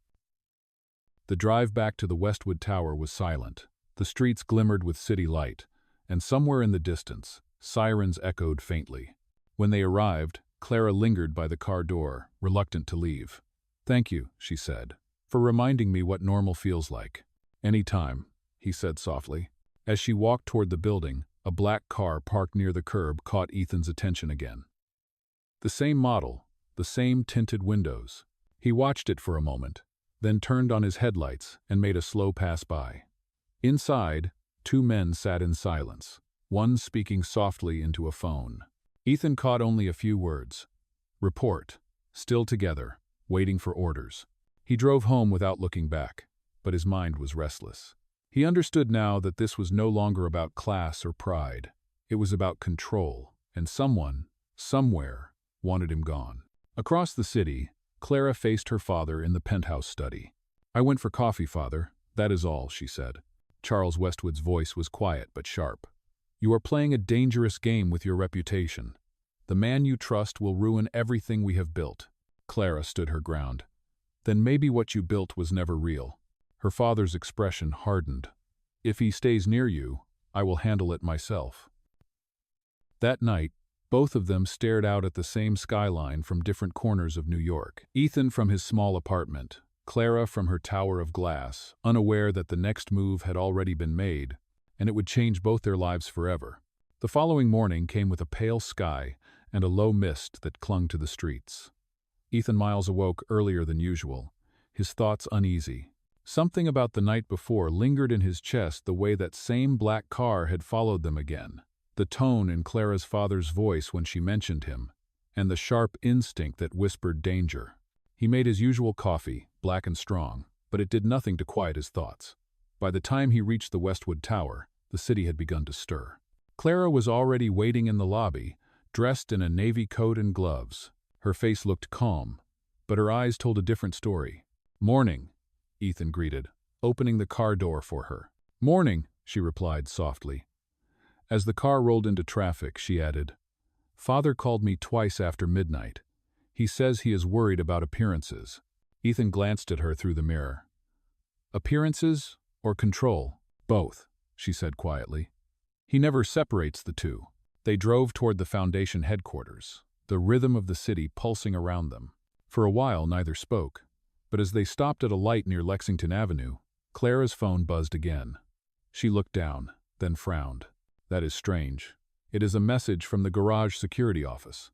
The drive back to the Westwood Tower was silent. The streets glimmered with city light, and somewhere in the distance, sirens echoed faintly. When they arrived, Clara lingered by the car door, reluctant to leave. "Thank you," she said, "for reminding me what normal feels like." "Any time," he said softly. As she walked toward the building, a black car parked near the curb caught Ethan's attention again. The same model, the same tinted windows. He watched it for a moment, then turned on his headlights and made a slow pass by. Inside, two men sat in silence, one speaking softly into a phone. Ethan caught only a few words. "Report. Still together. Waiting for orders." He drove home without looking back, but his mind was restless. He understood now that this was no longer about class or pride. It was about control, and someone, somewhere, wanted him gone. Across the city, Clara faced her father in the penthouse study. "I went for coffee, father. That is all," she said. Charles Westwood's voice was quiet but sharp. "You are playing a dangerous game with your reputation. The man you trust will ruin everything we have built." Clara stood her ground. "Then maybe what you built was never real." Her father's expression hardened. "If he stays near you, I will handle it myself." That night, both of them stared out at the same skyline from different corners of New York. Ethan from his small apartment, Clara from her tower of glass, unaware that the next move had already been made, and it would change both their lives forever. The following morning came with a pale sky and a low mist that clung to the streets. Ethan Miles awoke earlier than usual, his thoughts uneasy. Something about the night before lingered in his chest the way that same black car had followed them again. The tone in Clara's father's voice when she mentioned him, and the sharp instinct that whispered danger. He made his usual coffee, black and strong, but it did nothing to quiet his thoughts. By the time he reached the Westwood Tower, the city had begun to stir. Clara was already waiting in the lobby, dressed in a navy coat and gloves. Her face looked calm, but her eyes told a different story. "Morning," Ethan greeted, opening the car door for her. "Morning," she replied softly. As the car rolled into traffic, she added, "Father called me twice after midnight. He says he is worried about appearances." Ethan glanced at her through the mirror. "Appearances or control?" "Both," she said quietly. "He never separates the two." They drove toward the Foundation headquarters, the rhythm of the city pulsing around them. For a while, neither spoke, but as they stopped at a light near Lexington Avenue, Clara's phone buzzed again. She looked down, then frowned. "That is strange. It is a message from the garage security office.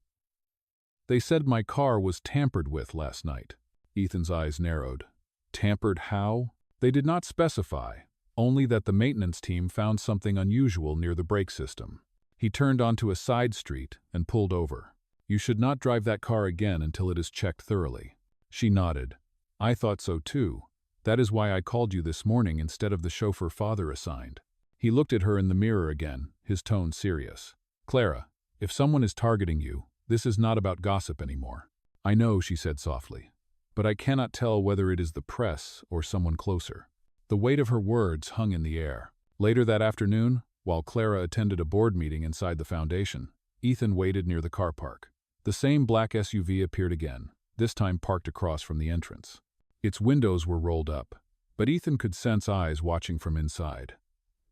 They said my car was tampered with last night." Ethan's eyes narrowed. "Tampered how?" "They did not specify, only that the maintenance team found something unusual near the brake system." He turned onto a side street and pulled over. "You should not drive that car again until it is checked thoroughly." She nodded. "I thought so too. That is why I called you this morning instead of the chauffeur father assigned." He looked at her in the mirror again, his tone serious. "Clara, if someone is targeting you, this is not about gossip anymore." "I know," she said softly, "but I cannot tell whether it is the press or someone closer." The weight of her words hung in the air. Later that afternoon, while Clara attended a board meeting inside the Foundation, Ethan waited near the car park. The same black SUV appeared again, this time parked across from the entrance. Its windows were rolled up, but Ethan could sense eyes watching from inside.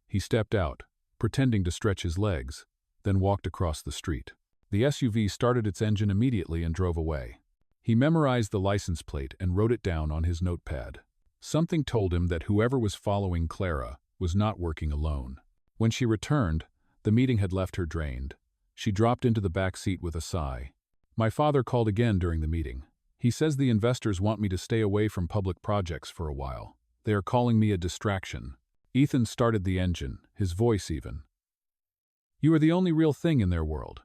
He stepped out, pretending to stretch his legs, then walked across the street. The SUV started its engine immediately and drove away. He memorized the license plate and wrote it down on his notepad. Something told him that whoever was following Clara was not working alone. When she returned, the meeting had left her drained. She dropped into the back seat with a sigh. "My father called again during the meeting. He says the investors want me to stay away from public projects for a while. They are calling me a distraction. Ethan started the engine, his voice even. You are the only real thing in their world.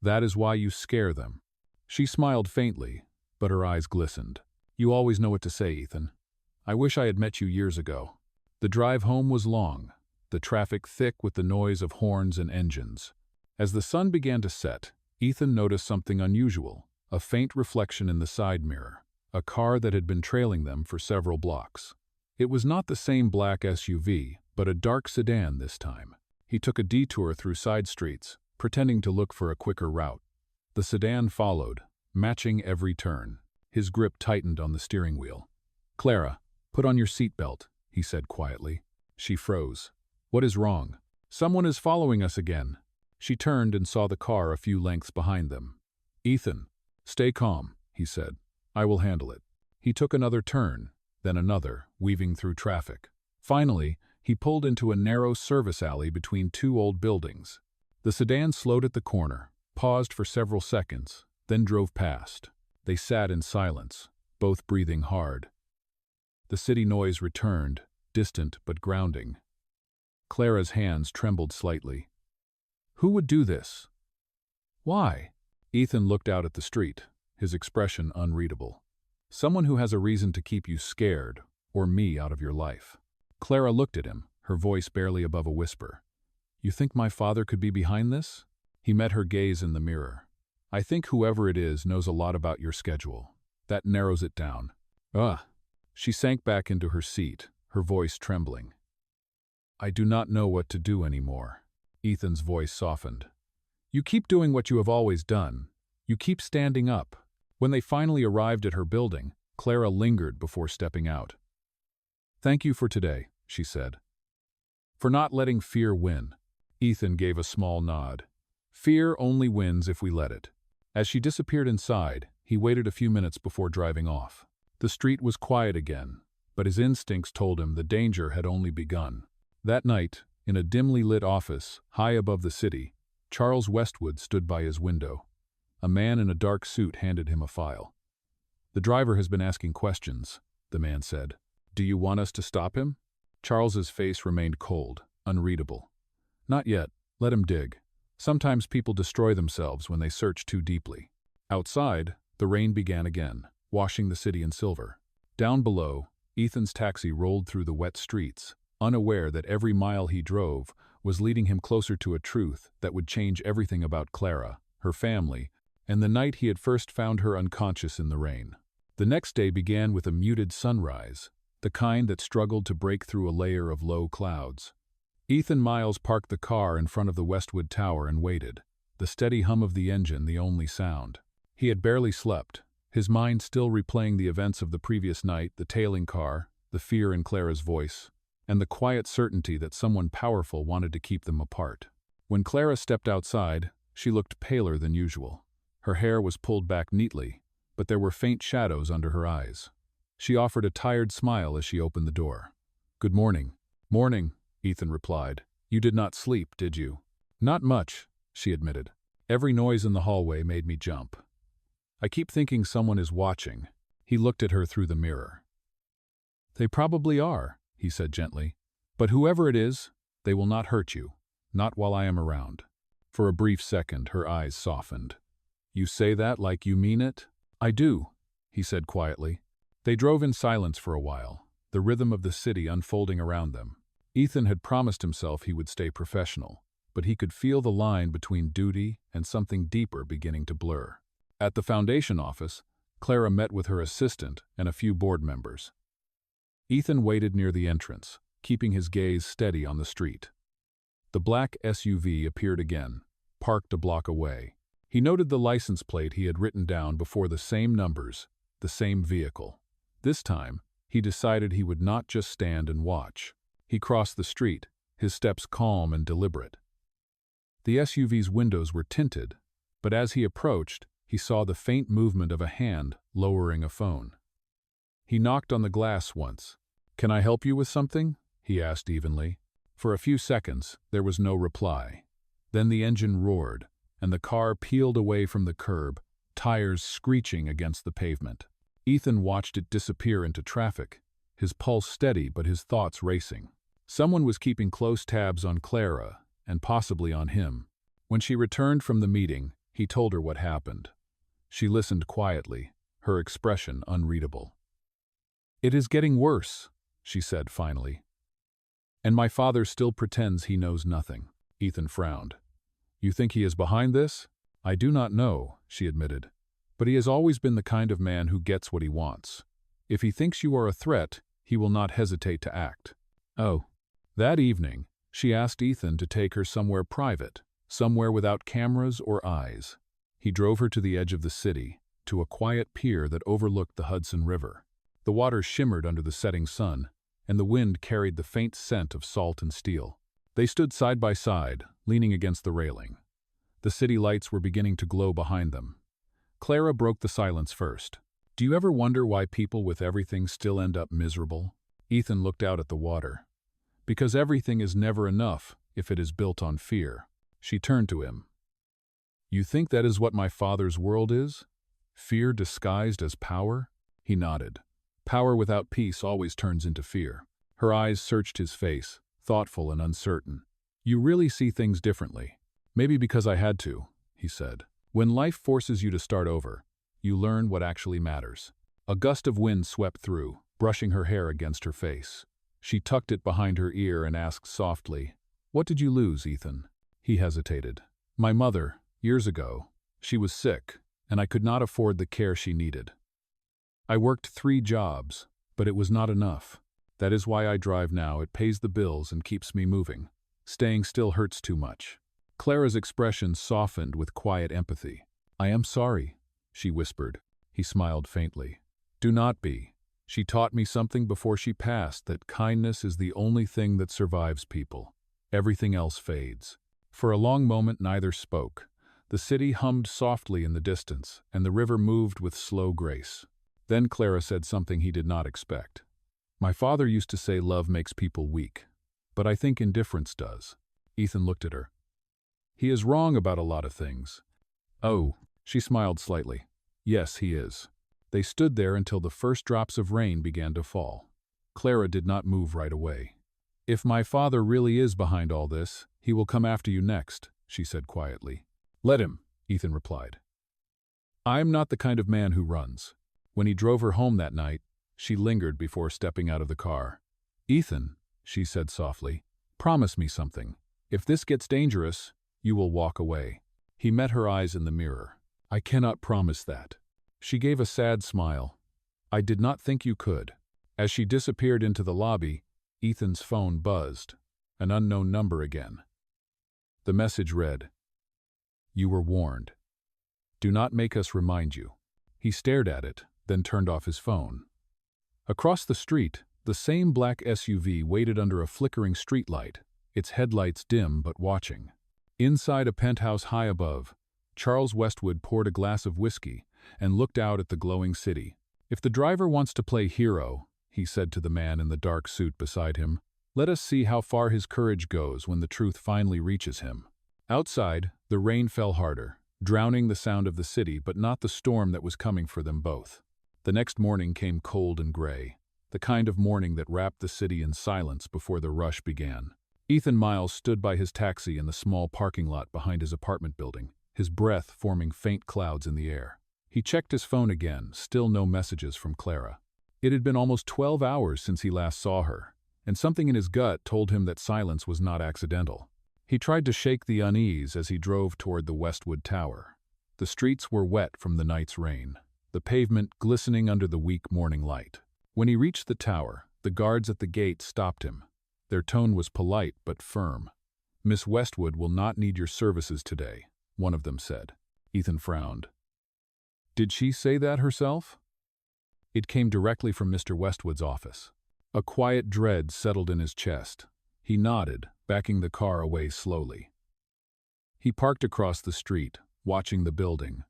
That is why you scare them. She smiled faintly, but her eyes glistened. You always know what to say, Ethan. I wish I had met you years ago. The drive home was long, the traffic thick with the noise of horns and engines. As the sun began to set, Ethan noticed something unusual, a faint reflection in the side mirror, a car that had been trailing them for several blocks. It was not the same black SUV, but a dark sedan this time. He took a detour through side streets, pretending to look for a quicker route. The sedan followed, matching every turn. His grip tightened on the steering wheel. Clara, put on your seatbelt, he said quietly. She froze. What is wrong? Someone is following us again. She turned and saw the car a few lengths behind them. Ethan, stay calm, he said. I will handle it. He took another turn, then another, weaving through traffic. Finally, he pulled into a narrow service alley between two old buildings. The sedan slowed at the corner, paused for several seconds, then drove past. They sat in silence, both breathing hard. The city noise returned, distant but grounding. Clara's hands trembled slightly. Who would do this? Why? Ethan looked out at the street, his expression unreadable. Someone who has a reason to keep you scared, or me out of your life. Clara looked at him, her voice barely above a whisper. You think my father could be behind this? He met her gaze in the mirror. I think whoever it is knows a lot about your schedule. That narrows it down. Ugh. She sank back into her seat, her voice trembling. I do not know what to do anymore. Ethan's voice softened. You keep doing what you have always done. You keep standing up. When they finally arrived at her building, Clara lingered before stepping out. Thank you for today, she said. For not letting fear win. Ethan gave a small nod. Fear only wins if we let it. As she disappeared inside, he waited a few minutes before driving off. The street was quiet again, but his instincts told him the danger had only begun. That night, in a dimly lit office, high above the city, Charles Westwood stood by his window. A man in a dark suit handed him a file. The driver has been asking questions, the man said. Do you want us to stop him? Charles's face remained cold, unreadable. Not yet. Let him dig. Sometimes people destroy themselves when they search too deeply. Outside, the rain began again, washing the city in silver. Down below, Ethan's taxi rolled through the wet streets, unaware that every mile he drove was leading him closer to a truth that would change everything about Clara, her family, and the night he had first found her unconscious in the rain. The next day began with a muted sunrise, the kind that struggled to break through a layer of low clouds. Ethan Miles parked the car in front of the Westwood Tower and waited, the steady hum of the engine the only sound. He had barely slept, his mind still replaying the events of the previous night, the tailing car, the fear in Clara's voice, and the quiet certainty that someone powerful wanted to keep them apart. When Clara stepped outside, she looked paler than usual. Her hair was pulled back neatly, but there were faint shadows under her eyes. She offered a tired smile as she opened the door. Good morning. Morning, Ethan replied. You did not sleep, did you? Not much, she admitted. Every noise in the hallway made me jump. I keep thinking someone is watching. He looked at her through the mirror. They probably are, he said gently. But whoever it is, they will not hurt you. Not while I am around. For a brief second, her eyes softened. You say that like you mean it? I do, he said quietly. They drove in silence for a while, the rhythm of the city unfolding around them. Ethan had promised himself he would stay professional, but he could feel the line between duty and something deeper beginning to blur. At the foundation office, Clara met with her assistant and a few board members. Ethan waited near the entrance, keeping his gaze steady on the street. The black SUV appeared again, parked a block away. He noted the license plate he had written down before, the same numbers, the same vehicle. This time, he decided he would not just stand and watch. He crossed the street, his steps calm and deliberate. The SUV's windows were tinted, but as he approached, he saw the faint movement of a hand lowering a phone. He knocked on the glass once. Can I help you with something? He asked evenly. For a few seconds, there was no reply. Then the engine roared, and the car peeled away from the curb, tires screeching against the pavement. Ethan watched it disappear into traffic, his pulse steady but his thoughts racing. Someone was keeping close tabs on Clara, and possibly on him. When she returned from the meeting, he told her what happened. She listened quietly, her expression unreadable. "It is getting worse," she said finally. "And my father still pretends he knows nothing." Ethan frowned. "You think he is behind this?" "I do not know," she admitted. "But he has always been the kind of man who gets what he wants. If he thinks you are a threat, he will not hesitate to act." Oh. That evening, she asked Ethan to take her somewhere private, somewhere without cameras or eyes. He drove her to the edge of the city, to a quiet pier that overlooked the Hudson River. The water shimmered under the setting sun, and the wind carried the faint scent of salt and steel. They stood side by side, leaning against the railing. The city lights were beginning to glow behind them. Clara broke the silence first. "Do you ever wonder why people with everything still end up miserable?" Ethan looked out at the water. "Because everything is never enough if it is built on fear." She turned to him. "You think that is what my father's world is? Fear disguised as power?" He nodded. "Power without peace always turns into fear." Her eyes searched his face, thoughtful and uncertain. "You really see things differently." "Maybe because I had to," he said. "When life forces you to start over, you learn what actually matters." A gust of wind swept through, brushing her hair against her face. She tucked it behind her ear and asked softly, "What did you lose, Ethan?" He hesitated. "My mother, years ago. She was sick, and I could not afford the care she needed. I worked 3 jobs, but it was not enough. That is why I drive now. It pays the bills and keeps me moving. Staying still hurts too much." Clara's expression softened with quiet empathy. "I am sorry," she whispered. He smiled faintly. "Do not be. She taught me something before she passed, that kindness is the only thing that survives people. Everything else fades." For a long moment neither spoke. The city hummed softly in the distance, and the river moved with slow grace. Then Clara said something he did not expect. "My father used to say love makes people weak, but I think indifference does." Ethan looked at her. "He is wrong about a lot of things." "Oh," she smiled slightly. "Yes, he is." They stood there until the first drops of rain began to fall. Clara did not move right away. "If my father really is behind all this, he will come after you next," she said quietly. "Let him," Ethan replied. "I am not the kind of man who runs." When he drove her home that night, she lingered before stepping out of the car. "Ethan," she said softly, "promise me something. If this gets dangerous, you will walk away." He met her eyes in the mirror. "I cannot promise that." She gave a sad smile. "I did not think you could." As she disappeared into the lobby, Ethan's phone buzzed. An unknown number again. The message read, "You were warned. Do not make us remind you." He stared at it, then turned off his phone. Across the street, the same black SUV waited under a flickering streetlight, its headlights dim but watching. Inside a penthouse high above, Charles Westwood poured a glass of whiskey and looked out at the glowing city. "If the driver wants to play hero," he said to the man in the dark suit beside him, "let us see how far his courage goes when the truth finally reaches him." Outside, the rain fell harder, drowning the sound of the city but not the storm that was coming for them both. The next morning came cold and gray, the kind of morning that wrapped the city in silence before the rush began. Ethan Miles stood by his taxi in the small parking lot behind his apartment building, his breath forming faint clouds in the air. He checked his phone again, still no messages from Clara. It had been almost 12 hours since he last saw her, and something in his gut told him that silence was not accidental. He tried to shake the unease as he drove toward the Westwood Tower. The streets were wet from the night's rain, the pavement glistening under the weak morning light. When he reached the tower, the guards at the gate stopped him. Their tone was polite but firm. "Miss Westwood will not need your services today," one of them said. Ethan frowned. "Did she say that herself?" It came directly from Mr. Westwood's office. A quiet dread settled in his chest. He nodded, backing the car away slowly. He parked across the street, watching the building.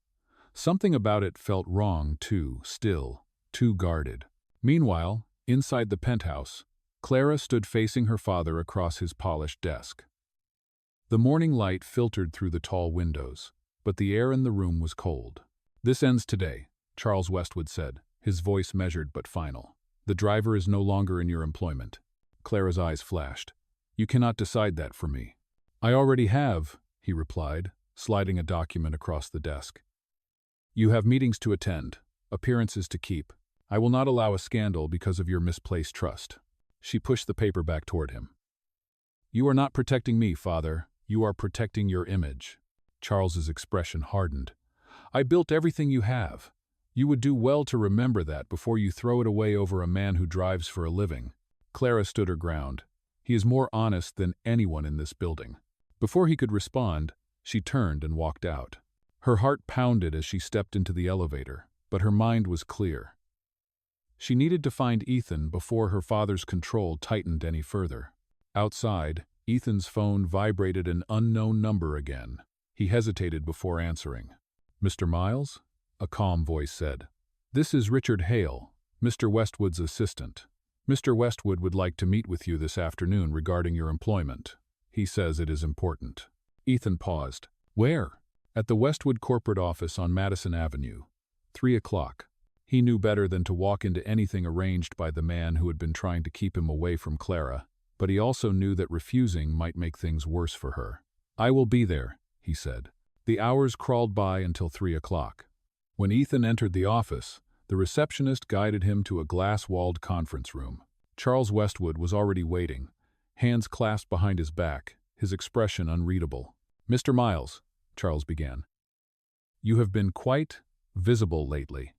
Something about it felt wrong, too still, too guarded. Meanwhile, inside the penthouse, Clara stood facing her father across his polished desk. The morning light filtered through the tall windows, but the air in the room was cold. "This ends today," Charles Westwood said, his voice measured but final. "The driver is no longer in your employment." Clara's eyes flashed. "You cannot decide that for me." "I already have," he replied, sliding a document across the desk. "You have meetings to attend, appearances to keep. I will not allow a scandal because of your misplaced trust." She pushed the paper back toward him. "You are not protecting me, Father. You are protecting your image." Charles's expression hardened. "I built everything you have. You would do well to remember that before you throw it away over a man who drives for a living." Clara stood her ground. "He is more honest than anyone in this building." Before he could respond, she turned and walked out. Her heart pounded as she stepped into the elevator, but her mind was clear. She needed to find Ethan before her father's control tightened any further. Outside, Ethan's phone vibrated an unknown number again. He hesitated before answering. "Mr. Miles?" a calm voice said. "This is Richard Hale, Mr. Westwood's assistant. Mr. Westwood would like to meet with you this afternoon regarding your employment. He says it is important." Ethan paused. "Where?" "At the Westwood corporate office on Madison Avenue. 3 o'clock. He knew better than to walk into anything arranged by the man who had been trying to keep him away from Clara, but he also knew that refusing might make things worse for her. "I will be there," he said. The hours crawled by until 3 o'clock. When Ethan entered the office, the receptionist guided him to a glass-walled conference room. Charles Westwood was already waiting, hands clasped behind his back, his expression unreadable. "Mr. Miles," Charles began, "you have been quite visible lately.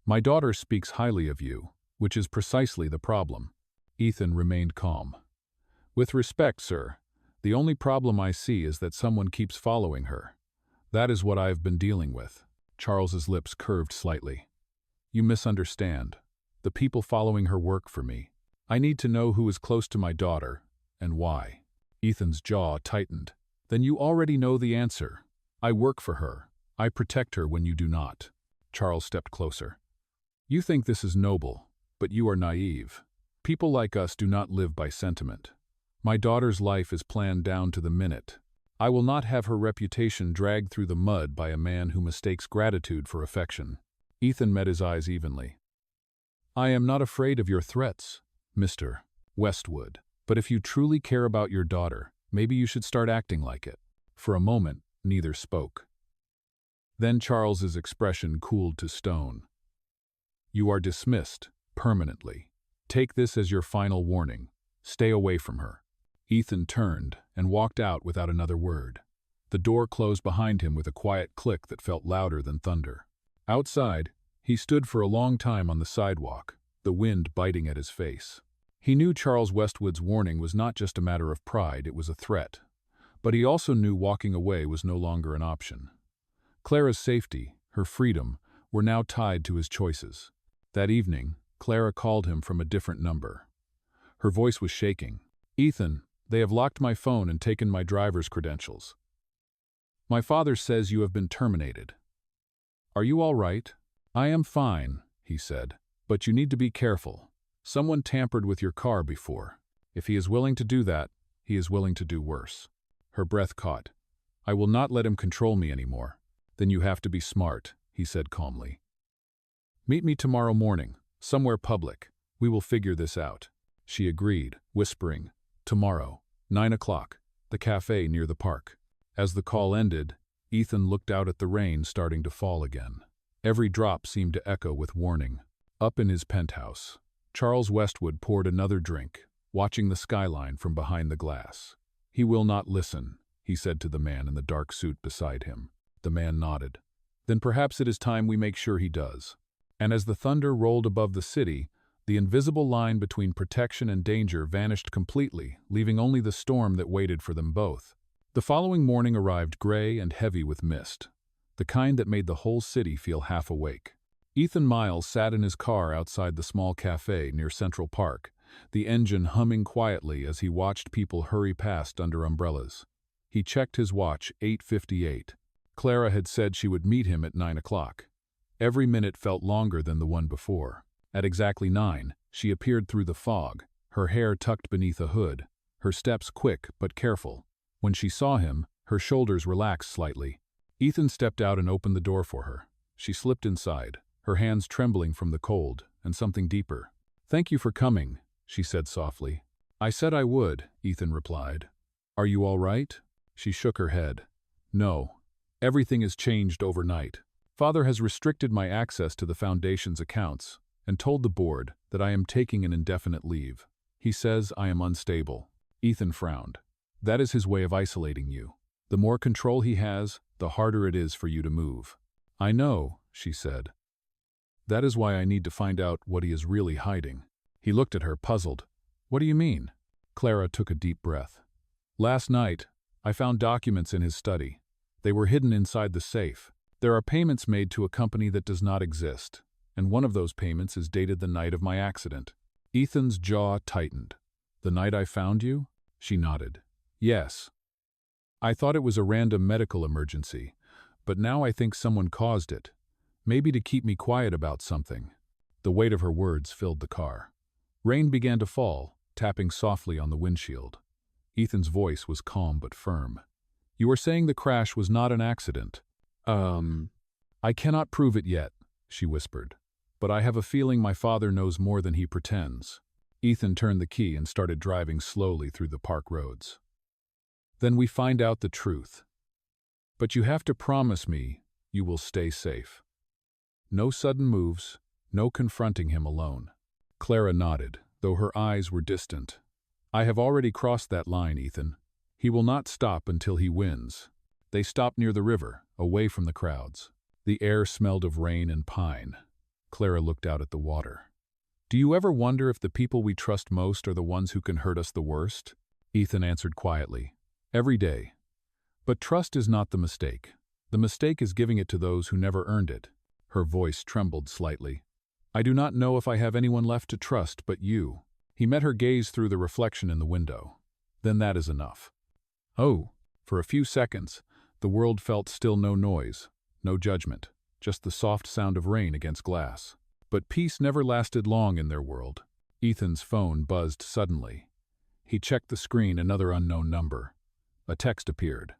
My daughter speaks highly of you, which is precisely the problem." Ethan remained calm. "With respect, sir, the only problem I see is that someone keeps following her. That is what I have been dealing with." Charles's lips curved slightly. "You misunderstand. The people following her work for me. I need to know who is close to my daughter, and why." Ethan's jaw tightened. "Then you already know the answer. I work for her. I protect her when you do not." Charles stepped closer. "You think this is noble, but you are naive. People like us do not live by sentiment. My daughter's life is planned down to the minute. I will not have her reputation dragged through the mud by a man who mistakes gratitude for affection." Ethan met his eyes evenly. "I am not afraid of your threats, Mr. Westwood, but if you truly care about your daughter, maybe you should start acting like it." For a moment, neither spoke. Then Charles's expression cooled to stone. "You are dismissed, permanently. Take this as your final warning. Stay away from her." Ethan turned and walked out without another word. The door closed behind him with a quiet click that felt louder than thunder. Outside, he stood for a long time on the sidewalk, the wind biting at his face. He knew Charles Westwood's warning was not just a matter of pride, it was a threat. But he also knew walking away was no longer an option. Clara's safety, her freedom, were now tied to his choices. That evening, Clara called him from a different number. Her voice was shaking. "Ethan, they have locked my phone and taken my driver's credentials. My father says you have been terminated. Are you all right?" "I am fine," he said, "but you need to be careful. Someone tampered with your car before. If he is willing to do that, he is willing to do worse." Her breath caught. "I will not let him control me anymore." "Then you have to be smart," he said calmly. "Meet me tomorrow morning, somewhere public. We will figure this out." She agreed, whispering, "Tomorrow, 9 o'clock, the cafe near the park." As the call ended, Ethan looked out at the rain starting to fall again. Every drop seemed to echo with warning. Up in his penthouse, Charles Westwood poured another drink, watching the skyline from behind the glass. "He will not listen," he said to the man in the dark suit beside him. The man nodded. "Then perhaps it is time we make sure he does." And as the thunder rolled above the city, the invisible line between protection and danger vanished completely, leaving only the storm that waited for them both. The following morning arrived gray and heavy with mist, the kind that made the whole city feel half awake. Ethan Miles sat in his car outside the small cafe near Central Park, the engine humming quietly as he watched people hurry past under umbrellas. He checked his watch, 8:58. Clara had said she would meet him at 9 o'clock. Every minute felt longer than the one before. At exactly 9, she appeared through the fog, her hair tucked beneath a hood, her steps quick but careful. When she saw him, her shoulders relaxed slightly. Ethan stepped out and opened the door for her. She slipped inside, her hands trembling from the cold and something deeper. "Thank you for coming," she said softly. "I said I would," Ethan replied. "Are you all right?" She shook her head. "No. Everything has changed overnight. Father has restricted my access to the Foundation's accounts and told the board that I am taking an indefinite leave. He says I am unstable." Ethan frowned. "That is his way of isolating you. The more control he has, the harder it is for you to move." "I know," she said. "That is why I need to find out what he is really hiding." He looked at her, puzzled. "What do you mean?" Clara took a deep breath. "Last night, I found documents in his study. They were hidden inside the safe. There are payments made to a company that does not exist, and one of those payments is dated the night of my accident." Ethan's jaw tightened. "The night I found you?" She nodded. "Yes. I thought it was a random medical emergency, but now I think someone caused it. Maybe to keep me quiet about something." The weight of her words filled the car. Rain began to fall, tapping softly on the windshield. Ethan's voice was calm but firm. "You are saying the crash was not an accident?" I cannot prove it yet," she whispered. "But I have a feeling my father knows more than he pretends." Ethan turned the key and started driving slowly through the park roads. "Then we find out the truth. But you have to promise me you will stay safe. No sudden moves, no confronting him alone." Clara nodded, though her eyes were distant. "I have already crossed that line, Ethan. He will not stop until he wins." They stopped near the river, away from the crowds. The air smelled of rain and pine. Clara looked out at the water. "Do you ever wonder if the people we trust most are the ones who can hurt us the worst?" Ethan answered quietly. "Every day. But trust is not the mistake. The mistake is giving it to those who never earned it." Her voice trembled slightly. "I do not know if I have anyone left to trust but you." He met her gaze through the reflection in the window. "Then that is enough." Oh, for a few seconds, the world felt still. No noise, no judgment, just the soft sound of rain against glass. But peace never lasted long in their world. Ethan's phone buzzed suddenly. He checked the screen, another unknown number. A text appeared.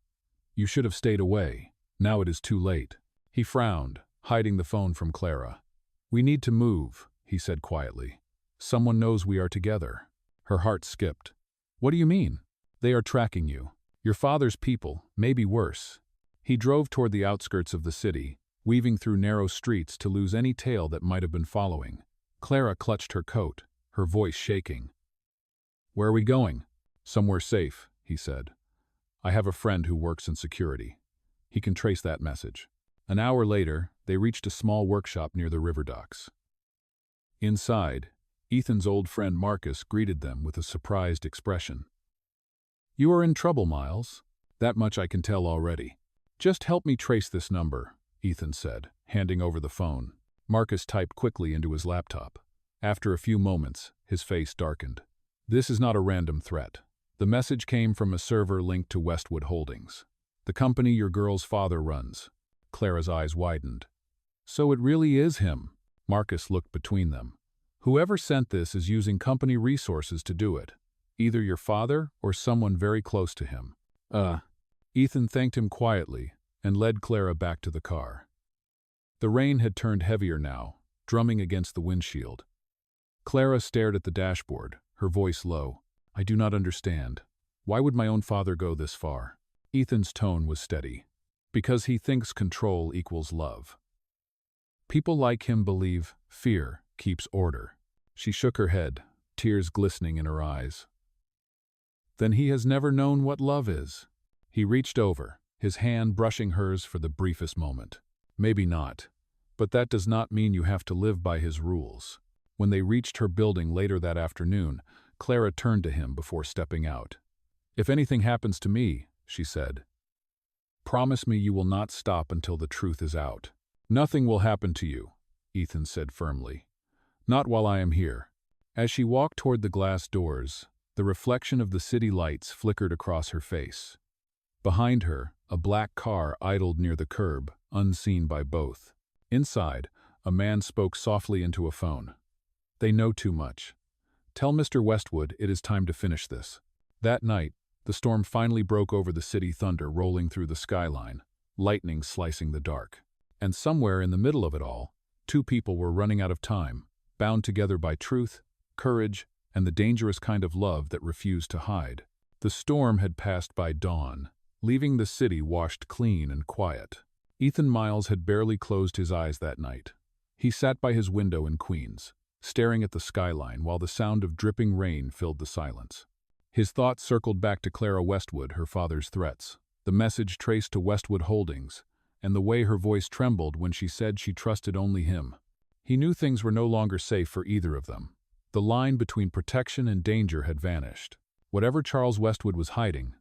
"You should have stayed away. Now it is too late." He frowned, hiding the phone from Clara. "We need to move," he said quietly. "Someone knows we are together." Her heart skipped. "What do you mean?" "They are tracking you. Your father's people, maybe worse." He drove toward the outskirts of the city, weaving through narrow streets to lose any tail that might have been following. Clara clutched her coat, her voice shaking. "Where are we going?" "Somewhere safe," he said. "I have a friend who works in security. He can trace that message." An hour later, they reached a small workshop near the river docks. Inside, Ethan's old friend Marcus greeted them with a surprised expression. "You are in trouble, Miles. That much I can tell already." "Just help me trace this number," Ethan said, handing over the phone. Marcus typed quickly into his laptop. After a few moments, his face darkened. "This is not a random threat. The message came from a server linked to Westwood Holdings, the company your girl's father runs." Clara's eyes widened. "So it really is him." Marcus looked between them. "Whoever sent this is using company resources to do it. Either your father or someone very close to him." Ethan thanked him quietly and led Clara back to the car. The rain had turned heavier now, drumming against the windshield. Clara stared at the dashboard, her voice low. "I do not understand. Why would my own father go this far?" Ethan's tone was steady. "Because he thinks control equals love. People like him believe fear keeps order." She shook her head, tears glistening in her eyes. "Then he has never known what love is." He reached over, his hand brushing hers for the briefest moment. "Maybe not, but that does not mean you have to live by his rules." When they reached her building later that afternoon, Clara turned to him before stepping out. "If anything happens to me," she said, "promise me you will not stop until the truth is out." "Nothing will happen to you," Ethan said firmly. "Not while I am here." As she walked toward the glass doors, the reflection of the city lights flickered across her face. Behind her, a black car idled near the curb, unseen by both. Inside, a man spoke softly into a phone. "They know too much. Tell Mr. Westwood it is time to finish this." That night, the storm finally broke over the city, thunder rolling through the skyline, lightning slicing the dark. And somewhere in the middle of it all, two people were running out of time, bound together by truth, courage, and the dangerous kind of love that refused to hide. The storm had passed by dawn, leaving the city washed clean and quiet. Ethan Miles had barely closed his eyes that night. He sat by his window in Queens, staring at the skyline while the sound of dripping rain filled the silence. His thoughts circled back to Clara Westwood, her father's threats, the message traced to Westwood Holdings, and the way her voice trembled when she said she trusted only him. He knew things were no longer safe for either of them. The line between protection and danger had vanished. Whatever Charles Westwood was hiding,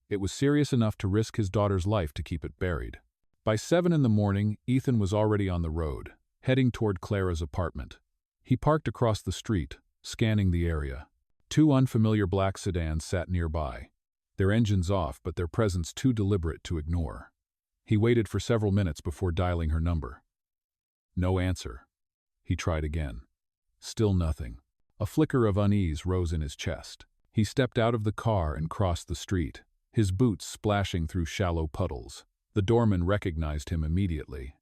it was serious enough to risk his daughter's life to keep it buried. By 7 in the morning, Ethan was already on the road, heading toward Clara's apartment. He parked across the street, scanning the area. Two unfamiliar black sedans sat nearby, their engines off but their presence too deliberate to ignore. He waited for several minutes before dialing her number. No answer. He tried again. Still nothing. A flicker of unease rose in his chest. He stepped out of the car and crossed the street, his boots splashing through shallow puddles. The doorman recognized him immediately.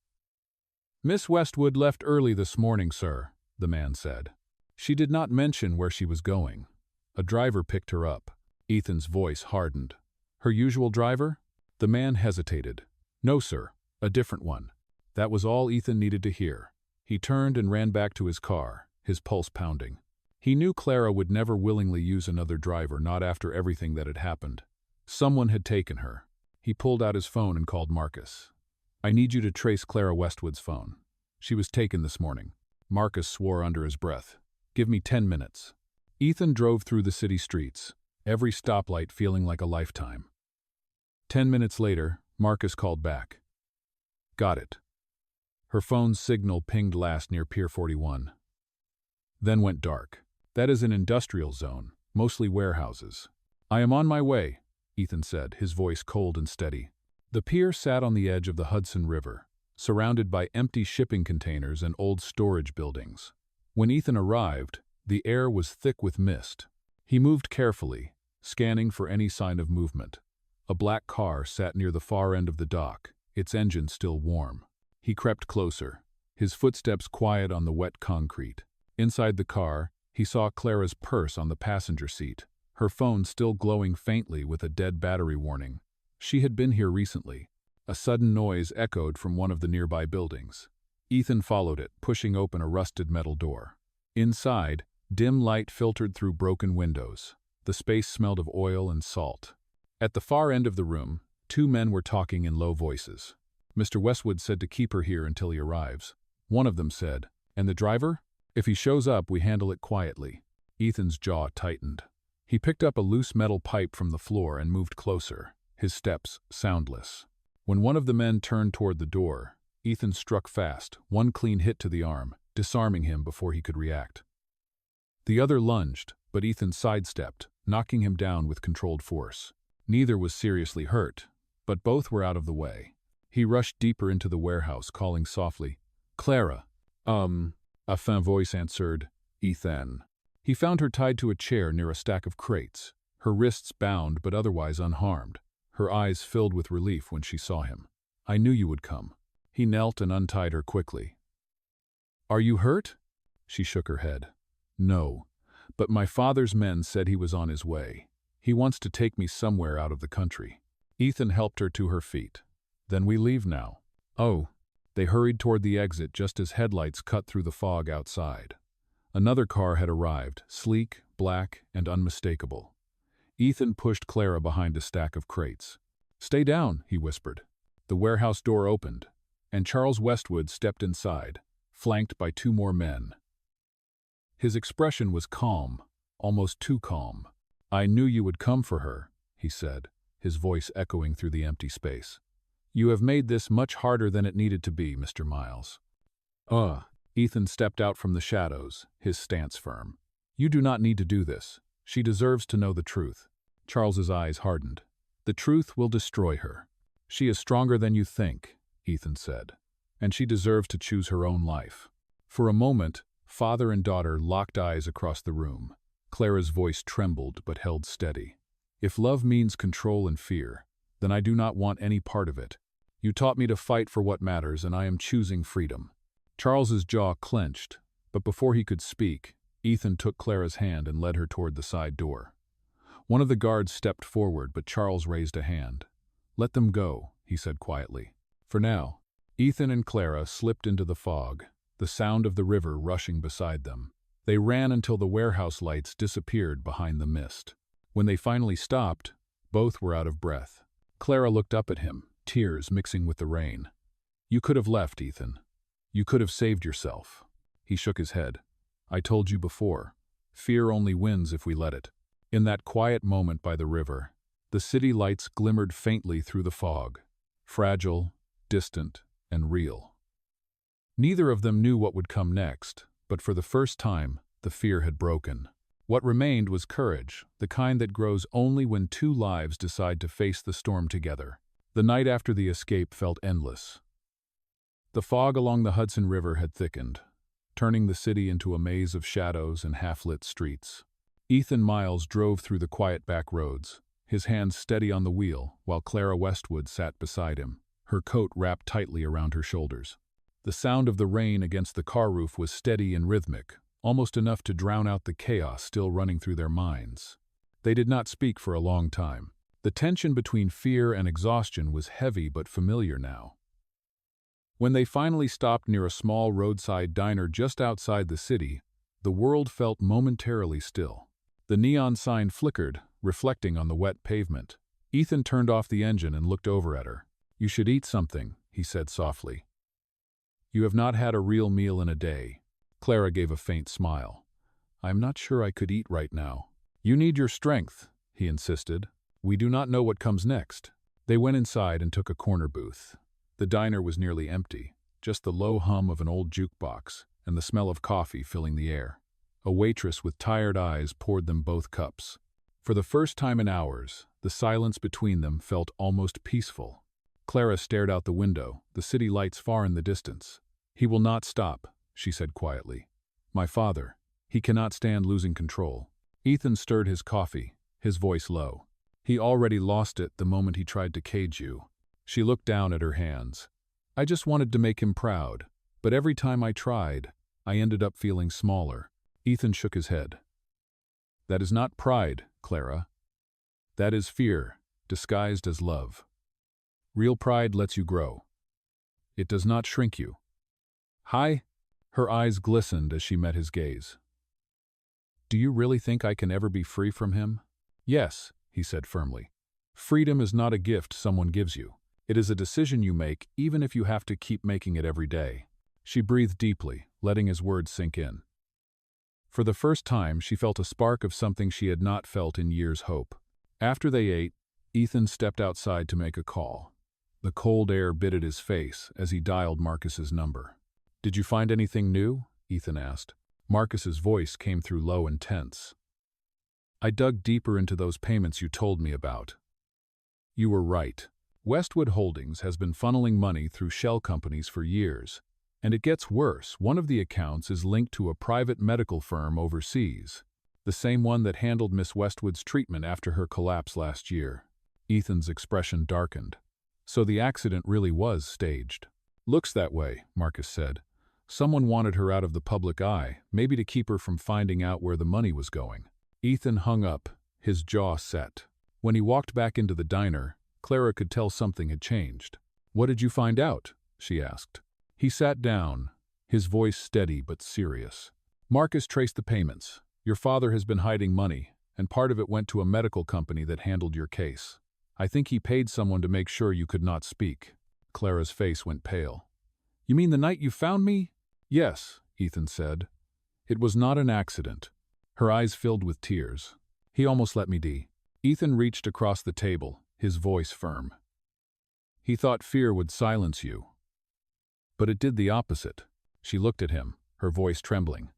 "Miss Westwood left early this morning, sir," the man said. "She did not mention where she was going. A driver picked her up." Ethan's voice hardened. "Her usual driver?" The man hesitated. "No, sir, a different one." That was all Ethan needed to hear. He turned and ran back to his car, his pulse pounding. He knew Clara would never willingly use another driver, not after everything that had happened. Someone had taken her. He pulled out his phone and called Marcus. "I need you to trace Clara Westwood's phone. She was taken this morning." Marcus swore under his breath. "Give me 10 minutes." Ethan drove through the city streets, every stoplight feeling like a lifetime. 10 minutes later, Marcus called back. "Got it." Her phone's signal pinged last near Pier 41. Then went dark. "That is an industrial zone, mostly warehouses." "I am on my way," Ethan said, his voice cold and steady. The pier sat on the edge of the Hudson River, surrounded by empty shipping containers and old storage buildings. When Ethan arrived, the air was thick with mist. He moved carefully, scanning for any sign of movement. A black car sat near the far end of the dock, its engine still warm. He crept closer, his footsteps quiet on the wet concrete. Inside the car, he saw Clara's purse on the passenger seat, her phone still glowing faintly with a dead battery warning. She had been here recently. A sudden noise echoed from one of the nearby buildings. Ethan followed it, pushing open a rusted metal door. Inside, dim light filtered through broken windows. The space smelled of oil and salt. At the far end of the room, two men were talking in low voices. "Mr. Westwood said to keep her here until he arrives." One of them said, "And the driver? If he shows up, we handle it quietly." Ethan's jaw tightened. He picked up a loose metal pipe from the floor and moved closer, his steps soundless. When one of the men turned toward the door, Ethan struck fast, one clean hit to the arm, disarming him before he could react. The other lunged, but Ethan sidestepped, knocking him down with controlled force. Neither was seriously hurt, but both were out of the way. He rushed deeper into the warehouse, calling softly, "Clara." A faint voice answered, "Ethan." He found her tied to a chair near a stack of crates, her wrists bound but otherwise unharmed. Her eyes filled with relief when she saw him. "I knew you would come." He knelt and untied her quickly. "Are you hurt?" She shook her head. "No, but my father's men said he was on his way. He wants to take me somewhere out of the country." Ethan helped her to her feet. "Then we leave now." "Oh." They hurried toward the exit just as headlights cut through the fog outside. Another car had arrived, sleek, black, and unmistakable. Ethan pushed Clara behind a stack of crates. "Stay down," he whispered. The warehouse door opened, and Charles Westwood stepped inside, flanked by two more men. His expression was calm, almost too calm. "I knew you would come for her," he said, his voice echoing through the empty space. "You have made this much harder than it needed to be, Mr. Miles." Ethan stepped out from the shadows, his stance firm. "You do not need to do this. She deserves to know the truth." Charles's eyes hardened. "The truth will destroy her. She is stronger than you think," Ethan said, "and she deserves to choose her own life." For a moment, father and daughter locked eyes across the room. Clara's voice trembled but held steady. "If love means control and fear, then I do not want any part of it." You taught me to fight for what matters, and I am choosing freedom." Charles's jaw clenched, but before he could speak, Ethan took Clara's hand and led her toward the side door. One of the guards stepped forward, but Charles raised a hand. "Let them go," he said quietly. For now, Ethan and Clara slipped into the fog, the sound of the river rushing beside them. They ran until the warehouse lights disappeared behind the mist. When they finally stopped, both were out of breath. Clara looked up at him, tears mixing with the rain. "You could have left, Ethan. You could have saved yourself." He shook his head. "I told you before, fear only wins if we let it." In that quiet moment by the river, the city lights glimmered faintly through the fog, fragile, distant, and real. Neither of them knew what would come next, but for the first time, the fear had broken. What remained was courage, the kind that grows only when two lives decide to face the storm together. The night after the escape felt endless. The fog along the Hudson River had thickened, turning the city into a maze of shadows and half-lit streets. Ethan Miles drove through the quiet back roads, his hands steady on the wheel, while Clara Westwood sat beside him, her coat wrapped tightly around her shoulders. The sound of the rain against the car roof was steady and rhythmic, almost enough to drown out the chaos still running through their minds. They did not speak for a long time. The tension between fear and exhaustion was heavy but familiar now. When they finally stopped near a small roadside diner just outside the city, the world felt momentarily still. The neon sign flickered, reflecting on the wet pavement. Ethan turned off the engine and looked over at her. "You should eat something," he said softly. "You have not had a real meal in a day." Clara gave a faint smile. "I'm not sure I could eat right now." "You need your strength," he insisted. "We do not know what comes next." They went inside and took a corner booth. The diner was nearly empty, just the low hum of an old jukebox and the smell of coffee filling the air. A waitress with tired eyes poured them both cups. For the first time in hours, the silence between them felt almost peaceful. Clara stared out the window, the city lights far in the distance. "He will not stop," she said quietly. "My father. He cannot stand losing control." Ethan stirred his coffee, his voice low. "He already lost it the moment he tried to cage you." She looked down at her hands. "I just wanted to make him proud, but every time I tried, I ended up feeling smaller." Ethan shook his head. "That is not pride, Clara. That is fear, disguised as love. Real pride lets you grow. It does not shrink you." "Hi?" Her eyes glistened as she met his gaze. "Do you really think I can ever be free from him?" "Yes," he said firmly. "Freedom is not a gift someone gives you. It is a decision you make, even if you have to keep making it every day." She breathed deeply, letting his words sink in. For the first time, she felt a spark of something she had not felt in years' hope. After they ate, Ethan stepped outside to make a call. The cold air bit at his face as he dialed Marcus's number. "Did you find anything new?" Ethan asked. Marcus's voice came through low and tense. "I dug deeper into those payments you told me about. You were right. Westwood Holdings has been funneling money through shell companies for years. And it gets worse. One of the accounts is linked to a private medical firm overseas, the same one that handled Miss Westwood's treatment after her collapse last year." Ethan's expression darkened. "So the accident really was staged." "Looks that way," Marcus said. "Someone wanted her out of the public eye, maybe to keep her from finding out where the money was going." Ethan hung up, his jaw set. When he walked back into the diner, Clara could tell something had changed. "What did you find out?" she asked. He sat down, his voice steady but serious. "Marcus traced the payments. Your father has been hiding money, and part of it went to a medical company that handled your case. I think he paid someone to make sure you could not speak." Clara's face went pale. "You mean the night you found me?" "Yes," Ethan said. "It was not an accident." Her eyes filled with tears. "He almost let me die." Ethan reached across the table, his voice firm. "He thought fear would silence you. But it did the opposite." She looked at him, her voice trembling.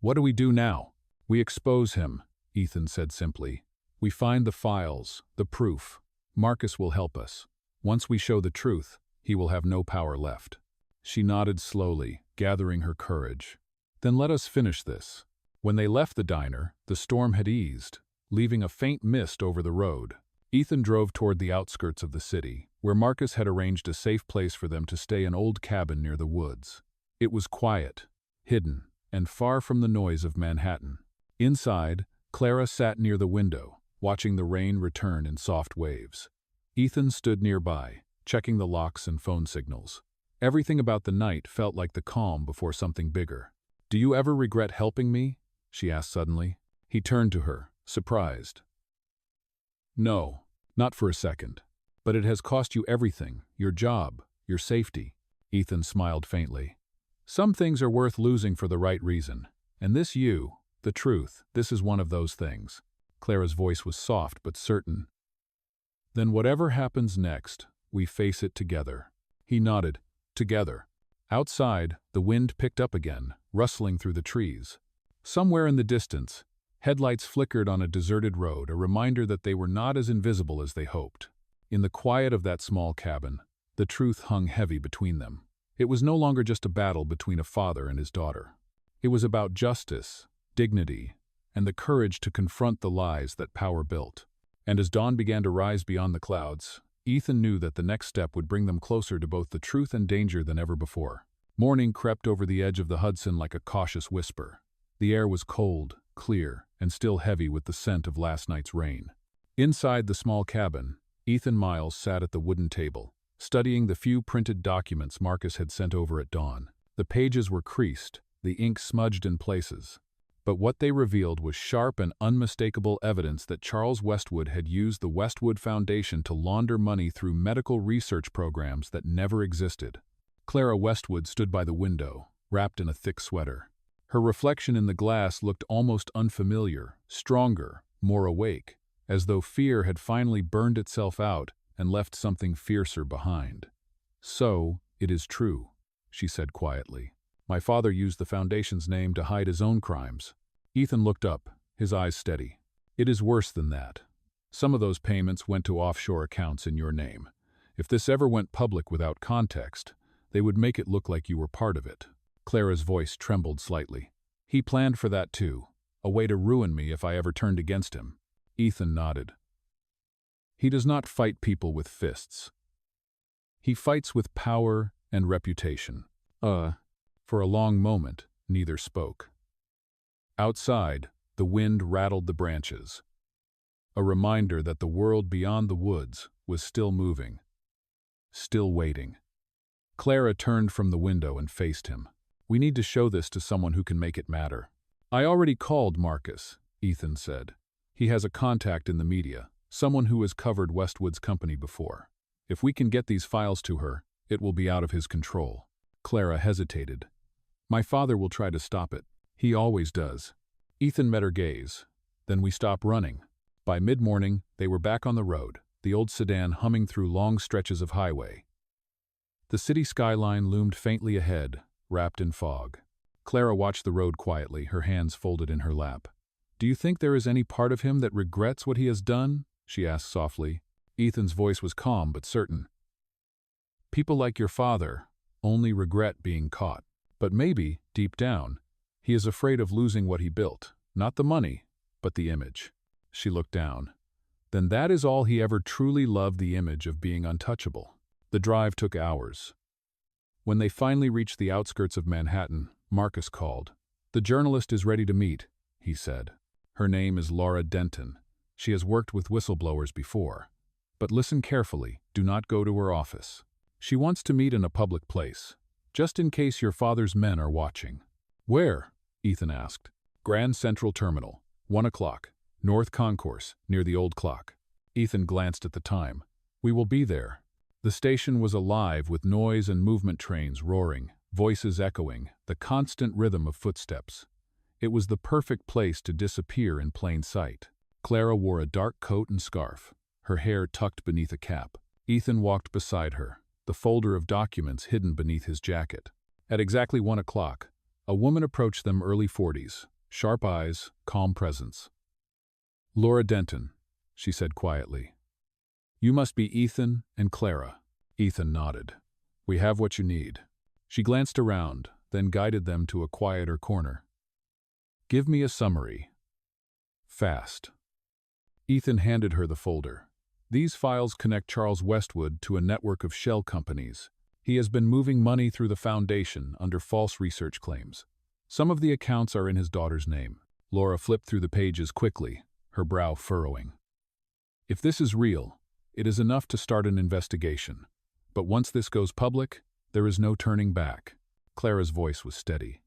"What do we do now?" "We expose him," Ethan said simply. "We find the files, the proof. Marcus will help us. Once we show the truth, he will have no power left." She nodded slowly, gathering her courage. "Then let us finish this." When they left the diner, the storm had eased, leaving a faint mist over the road. Ethan drove toward the outskirts of the city, where Marcus had arranged a safe place for them to stay, an old cabin near the woods. It was quiet, hidden, and far from the noise of Manhattan. Inside, Clara sat near the window, watching the rain return in soft waves. Ethan stood nearby, checking the locks and phone signals. Everything about the night felt like the calm before something bigger. "Do you ever regret helping me?" she asked suddenly. He turned to her, surprised. "No, not for a second. But it has cost you everything, your job, your safety." Ethan smiled faintly. "Some things are worth losing for the right reason. And this the truth, this is one of those things." Clara's voice was soft but certain. "Then whatever happens next, we face it together." He nodded. Together. Outside, the wind picked up again, rustling through the trees. Somewhere in the distance, headlights flickered on a deserted road, a reminder that they were not as invisible as they hoped. In the quiet of that small cabin, the truth hung heavy between them. It was no longer just a battle between a father and his daughter. It was about justice, dignity, and the courage to confront the lies that power built. And as dawn began to rise beyond the clouds, Ethan knew that the next step would bring them closer to both the truth and danger than ever before. Morning crept over the edge of the Hudson like a cautious whisper. The air was cold, clear, and still heavy with the scent of last night's rain. Inside the small cabin, Ethan Miles sat at the wooden table, studying the few printed documents Marcus had sent over at dawn. The pages were creased, the ink smudged in places. But what they revealed was sharp and unmistakable evidence that Charles Westwood had used the Westwood Foundation to launder money through medical research programs that never existed. Clara Westwood stood by the window, wrapped in a thick sweater. Her reflection in the glass looked almost unfamiliar, stronger, more awake, as though fear had finally burned itself out and left something fiercer behind. "So, it is true," she said quietly. "My father used the Foundation's name to hide his own crimes." Ethan looked up, his eyes steady. "It is worse than that. Some of those payments went to offshore accounts in your name. If this ever went public without context, they would make it look like you were part of it." Clara's voice trembled slightly. "He planned for that too, a way to ruin me if I ever turned against him." Ethan nodded. "He does not fight people with fists. He fights with power and reputation." For a long moment, neither spoke. Outside, the wind rattled the branches, a reminder that the world beyond the woods was still moving, still waiting. Clara turned from the window and faced him. "We need to show this to someone who can make it matter." "I already called Marcus," Ethan said. "He has a contact in the media, someone who has covered Westwood's company before. If we can get these files to her, it will be out of his control." Clara hesitated. "My father will try to stop it. He always does." Ethan met her gaze. "Then we stop running." By mid-morning, they were back on the road, the old sedan humming through long stretches of highway. The city skyline loomed faintly ahead, wrapped in fog. Clara watched the road quietly, her hands folded in her lap. "Do you think there is any part of him that regrets what he has done?" she asked softly. Ethan's voice was calm but certain. "People like your father only regret being caught. But maybe, deep down, he is afraid of losing what he built, not the money, but the image." She looked down. "Then that is all he ever truly loved, the image of being untouchable." The drive took hours. When they finally reached the outskirts of Manhattan, Marcus called. "The journalist is ready to meet," he said. "Her name is Laura Denton. She has worked with whistleblowers before. But listen carefully, do not go to her office. She wants to meet in a public place, just in case your father's men are watching." "Where?" Ethan asked. "Grand Central Terminal, 1 o'clock, North Concourse, near the old clock." Ethan glanced at the time. "We will be there." The station was alive with noise and movement, trains roaring, voices echoing, the constant rhythm of footsteps. It was the perfect place to disappear in plain sight. Clara wore a dark coat and scarf, her hair tucked beneath a cap. Ethan walked beside her, the folder of documents hidden beneath his jacket. At exactly 1 o'clock, a woman approached them, early 40s, sharp eyes, calm presence. "Laura Denton," she said quietly. "You must be Ethan and Clara." Ethan nodded. "We have what you need." She glanced around, then guided them to a quieter corner. "Give me a summary. Fast." Ethan handed her the folder. These files connect Charles Westwood to a network of shell companies. He has been moving money through the foundation under false research claims. Some of the accounts are in his daughter's name. Laura flipped through the pages quickly, her brow furrowing. If this is real, it is enough to start an investigation. But once this goes public, there is no turning back. Clara's voice was steady.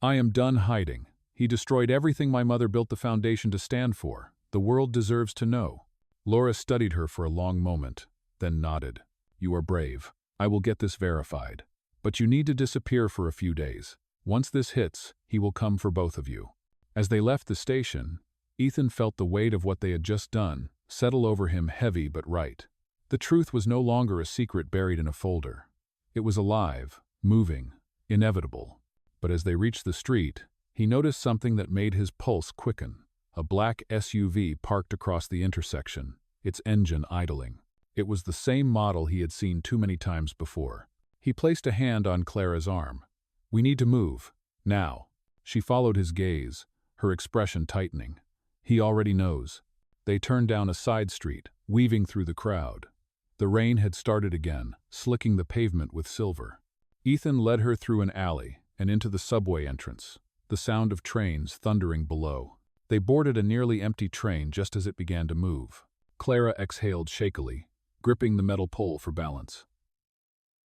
I am done hiding. He destroyed everything my mother built the foundation to stand for. The world deserves to know. Laura studied her for a long moment, then nodded. You are brave. I will get this verified. But you need to disappear for a few days. Once this hits, he will come for both of you. As they left the station, Ethan felt the weight of what they had just done settle over him, heavy but right. The truth was no longer a secret buried in a folder. It was alive, moving, inevitable. But as they reached the street, he noticed something that made his pulse quicken. A black SUV parked across the intersection, its engine idling. It was the same model he had seen too many times before. He placed a hand on Clara's arm. We need to move. Now. She followed his gaze, her expression tightening. He already knows. They turned down a side street, weaving through the crowd. The rain had started again, slicking the pavement with silver. Ethan led her through an alley and into the subway entrance, the sound of trains thundering below. They boarded a nearly empty train just as it began to move. Clara exhaled shakily, gripping the metal pole for balance.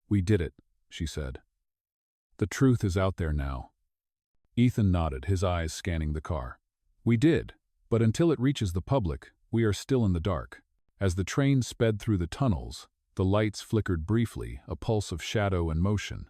We did it, she said. The truth is out there now. Ethan nodded, his eyes scanning the car. We did, but until it reaches the public, we are still in the dark. As the train sped through the tunnels, the lights flickered briefly, a pulse of shadow and motion.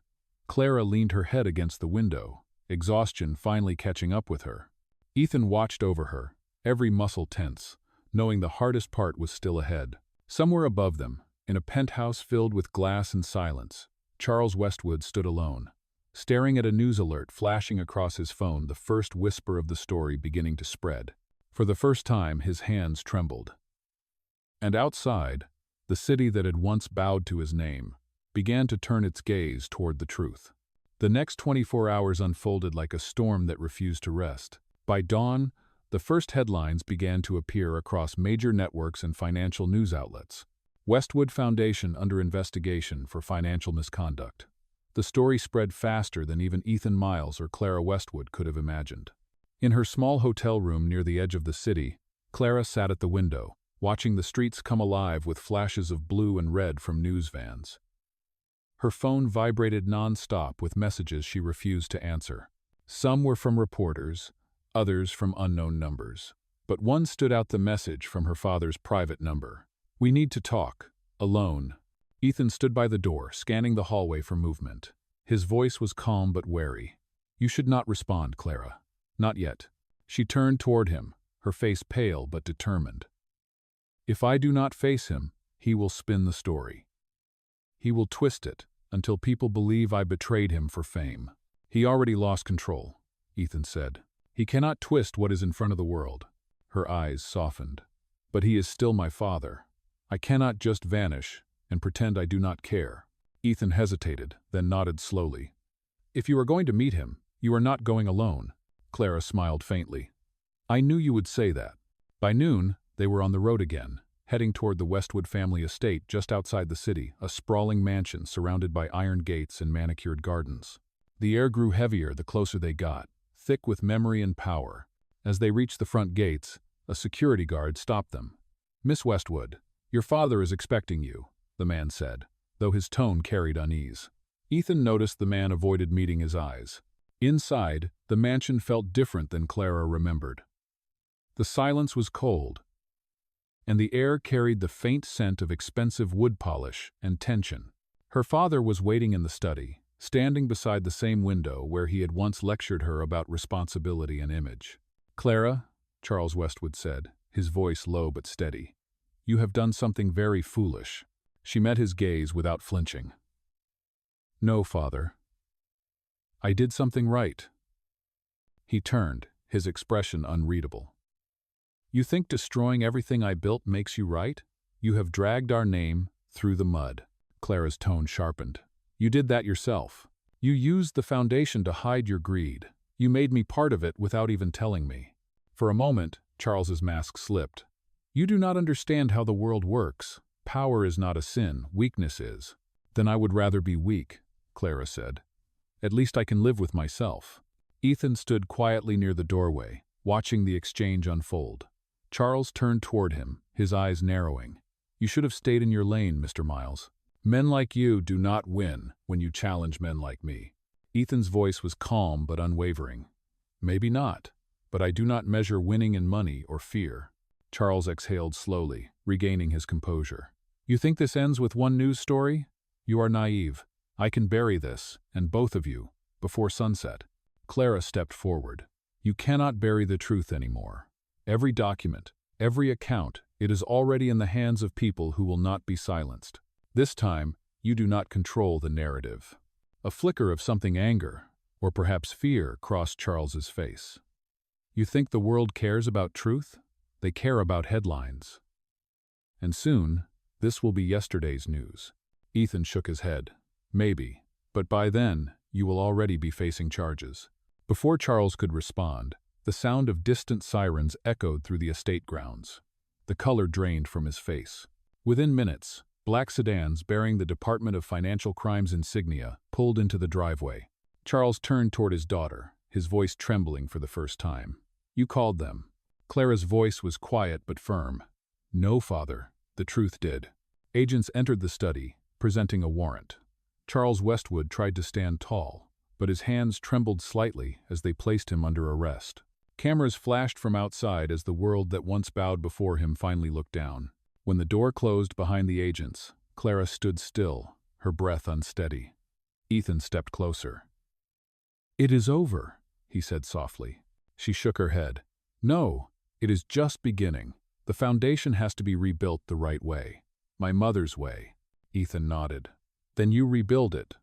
Clara leaned her head against the window, exhaustion finally catching up with her. Ethan watched over her, every muscle tense, knowing the hardest part was still ahead. Somewhere above them, in a penthouse filled with glass and silence, Charles Westwood stood alone, staring at a news alert flashing across his phone, the first whisper of the story beginning to spread. For the first time, his hands trembled. And outside, the city that had once bowed to his name began to turn its gaze toward the truth. The next 24 hours unfolded like a storm that refused to rest. By dawn, the first headlines began to appear across major networks and financial news outlets. Westwood Foundation under investigation for financial misconduct. The story spread faster than even Ethan Miles or Clara Westwood could have imagined. In her small hotel room near the edge of the city, Clara sat at the window, watching the streets come alive with flashes of blue and red from news vans. Her phone vibrated non-stop with messages she refused to answer. Some were from reporters, others from unknown numbers. But one stood out, the message from her father's private number. We need to talk. Alone. Ethan stood by the door, scanning the hallway for movement. His voice was calm but wary. You should not respond, Clara. Not yet. She turned toward him, her face pale but determined. If I do not face him, he will spin the story. He will twist it until people believe I betrayed him for fame. He already lost control, Ethan said. He cannot twist what is in front of the world. Her eyes softened. But he is still my father. I cannot just vanish and pretend I do not care. Ethan hesitated, then nodded slowly. If you are going to meet him, you are not going alone. Clara smiled faintly. I knew you would say that. By noon, they were on the road again, heading toward the Westwood family estate just outside the city, a sprawling mansion surrounded by iron gates and manicured gardens. The air grew heavier the closer they got, thick with memory and power. As they reached the front gates, a security guard stopped them. Miss Westwood, your father is expecting you, the man said, though his tone carried unease. Ethan noticed the man avoided meeting his eyes. Inside, the mansion felt different than Clara remembered. The silence was cold, and the air carried the faint scent of expensive wood polish and tension. Her father was waiting in the study, standing beside the same window where he had once lectured her about responsibility and image. Clara, Charles Westwood said, his voice low but steady, you have done something very foolish. She met his gaze without flinching. No, father. I did something right. He turned, his expression unreadable. You think destroying everything I built makes you right? You have dragged our name through the mud. Clara's tone sharpened. You did that yourself. You used the foundation to hide your greed. You made me part of it without even telling me. For a moment, Charles's mask slipped. You do not understand how the world works. Power is not a sin, weakness is. Then I would rather be weak, Clara said. At least I can live with myself. Ethan stood quietly near the doorway, watching the exchange unfold. Charles turned toward him, his eyes narrowing. You should have stayed in your lane, Mr. Miles. Men like you do not win when you challenge men like me. Ethan's voice was calm but unwavering. Maybe not, but I do not measure winning in money or fear. Charles exhaled slowly, regaining his composure. You think this ends with one news story? You are naive. I can bury this, and both of you, before sunset. Clara stepped forward. You cannot bury the truth anymore. Every document, every account, it is already in the hands of people who will not be silenced. This time, you do not control the narrative. A flicker of something anger, or perhaps fear, crossed Charles's face. You think the world cares about truth? They care about headlines. And soon, this will be yesterday's news. Ethan shook his head. Maybe, but by then, you will already be facing charges. Before Charles could respond, the sound of distant sirens echoed through the estate grounds. The color drained from his face. Within minutes, black sedans bearing the Department of Financial Crimes insignia pulled into the driveway. Charles turned toward his daughter, his voice trembling for the first time. You called them. Clara's voice was quiet but firm. No, father, the truth did. Agents entered the study, presenting a warrant. Charles Westwood tried to stand tall, but his hands trembled slightly as they placed him under arrest. Cameras flashed from outside as the world that once bowed before him finally looked down. When the door closed behind the agents, Clara stood still, her breath unsteady. Ethan stepped closer. It is over, he said softly. She shook her head. No, it is just beginning. The foundation has to be rebuilt the right way. My mother's way. Ethan nodded. Then you rebuild it.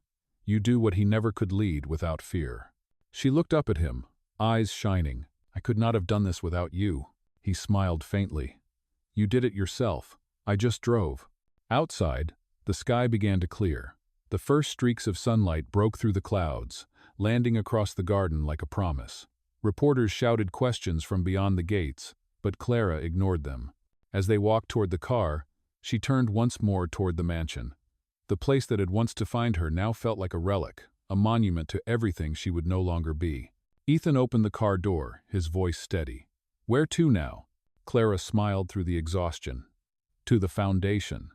You do what he never could lead without fear. She looked up at him, eyes shining. I could not have done this without you. He smiled faintly. You did it yourself. I just drove. Outside, the sky began to clear. The first streaks of sunlight broke through the clouds, landing across the garden like a promise. Reporters shouted questions from beyond the gates, but Clara ignored them. As they walked toward the car, she turned once more toward the mansion. The place that had once defined her now felt like a relic, a monument to everything she would no longer be. Ethan opened the car door, his voice steady. Where to now? Clara smiled through the exhaustion. To the foundation.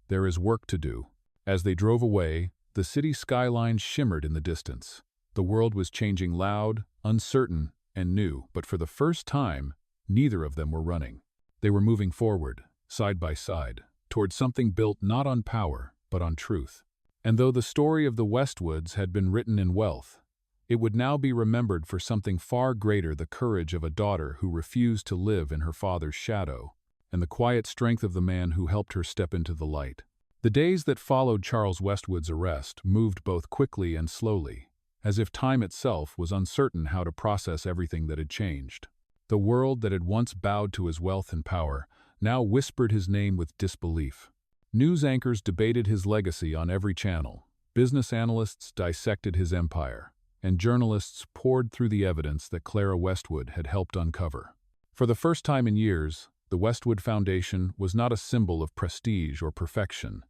There is work to do. As they drove away, the city skyline shimmered in the distance. The world was changing loud, uncertain, and new, but for the first time, neither of them were running. They were moving forward, side by side, toward something built not on power, but on truth. And though the story of the Westwoods had been written in wealth, it would now be remembered for something far greater: the courage of a daughter who refused to live in her father's shadow, and the quiet strength of the man who helped her step into the light. The days that followed Charles Westwood's arrest moved both quickly and slowly, as if time itself was uncertain how to process everything that had changed. The world that had once bowed to his wealth and power now whispered his name with disbelief. News anchors debated his legacy on every channel, business analysts dissected his empire, and journalists poured through the evidence that Clara Westwood had helped uncover. For the first time in years, the Westwood Foundation was not a symbol of prestige or perfection.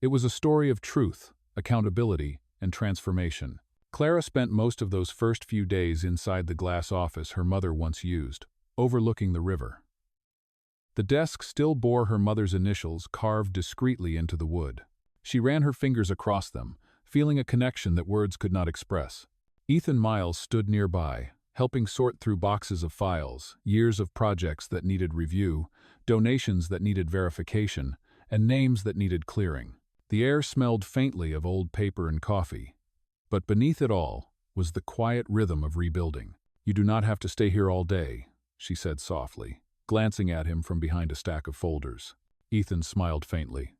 It was a story of truth, accountability, and transformation. Clara spent most of those first few days inside the glass office her mother once used, overlooking the river. The desk still bore her mother's initials carved discreetly into the wood. She ran her fingers across them, feeling a connection that words could not express. Ethan Miles stood nearby, helping sort through boxes of files, years of projects that needed review, donations that needed verification, and names that needed clearing. The air smelled faintly of old paper and coffee, but beneath it all was the quiet rhythm of rebuilding. You do not have to stay here all day, she said softly, glancing at him from behind a stack of folders. Ethan smiled faintly.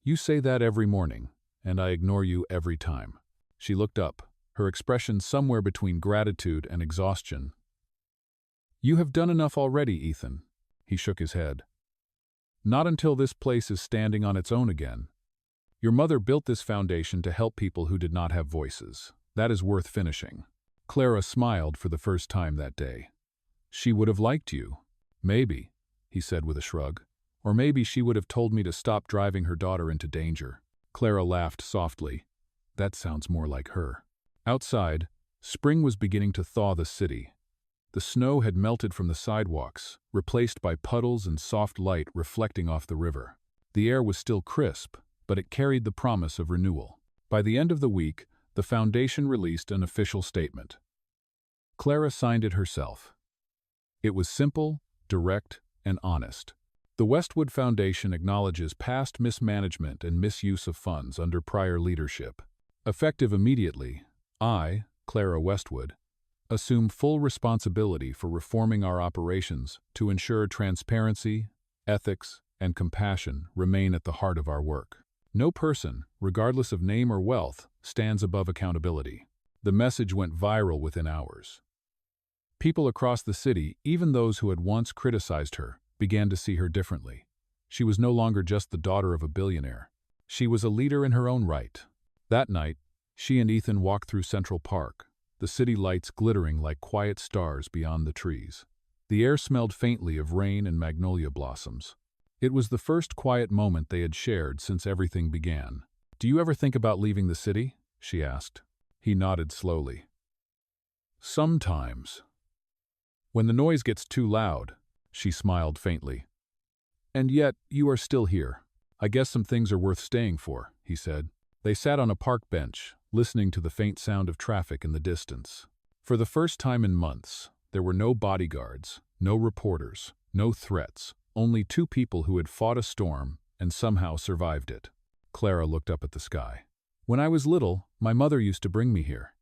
You say that every morning, and I ignore you every time. She looked up, her expression somewhere between gratitude and exhaustion. You have done enough already, Ethan. He shook his head. Not until this place is standing on its own again. Your mother built this foundation to help people who did not have voices. That is worth finishing. Clara smiled for the first time that day. She would have liked you. Maybe, he said with a shrug. Or maybe she would have told me to stop driving her daughter into danger. Clara laughed softly. That sounds more like her. Outside, spring was beginning to thaw the city. The snow had melted from the sidewalks, replaced by puddles and soft light reflecting off the river. The air was still crisp, but it carried the promise of renewal. By the end of the week, the foundation released an official statement. Clara signed it herself. It was simple, direct, and honest. The Westwood Foundation acknowledges past mismanagement and misuse of funds under prior leadership. Effective immediately, I, Clara Westwood, assume full responsibility for reforming our operations to ensure transparency, ethics, and compassion remain at the heart of our work. No person, regardless of name or wealth, stands above accountability. The message went viral within hours. People across the city, even those who had once criticized her, began to see her differently. She was no longer just the daughter of a billionaire. She was a leader in her own right. That night, she and Ethan walked through Central Park, the city lights glittering like quiet stars beyond the trees. The air smelled faintly of rain and magnolia blossoms. It was the first quiet moment they had shared since everything began. "Do you ever think about leaving the city?" she asked. He nodded slowly. "Sometimes. When the noise gets too loud," she smiled faintly. "And yet, you are still here. I guess some things are worth staying for," he said. They sat on a park bench, listening to the faint sound of traffic in the distance. For the first time in months, there were no bodyguards, no reporters, no threats, only two people who had fought a storm and somehow survived it. Clara looked up at the sky. "When I was little, my mother used to bring me here.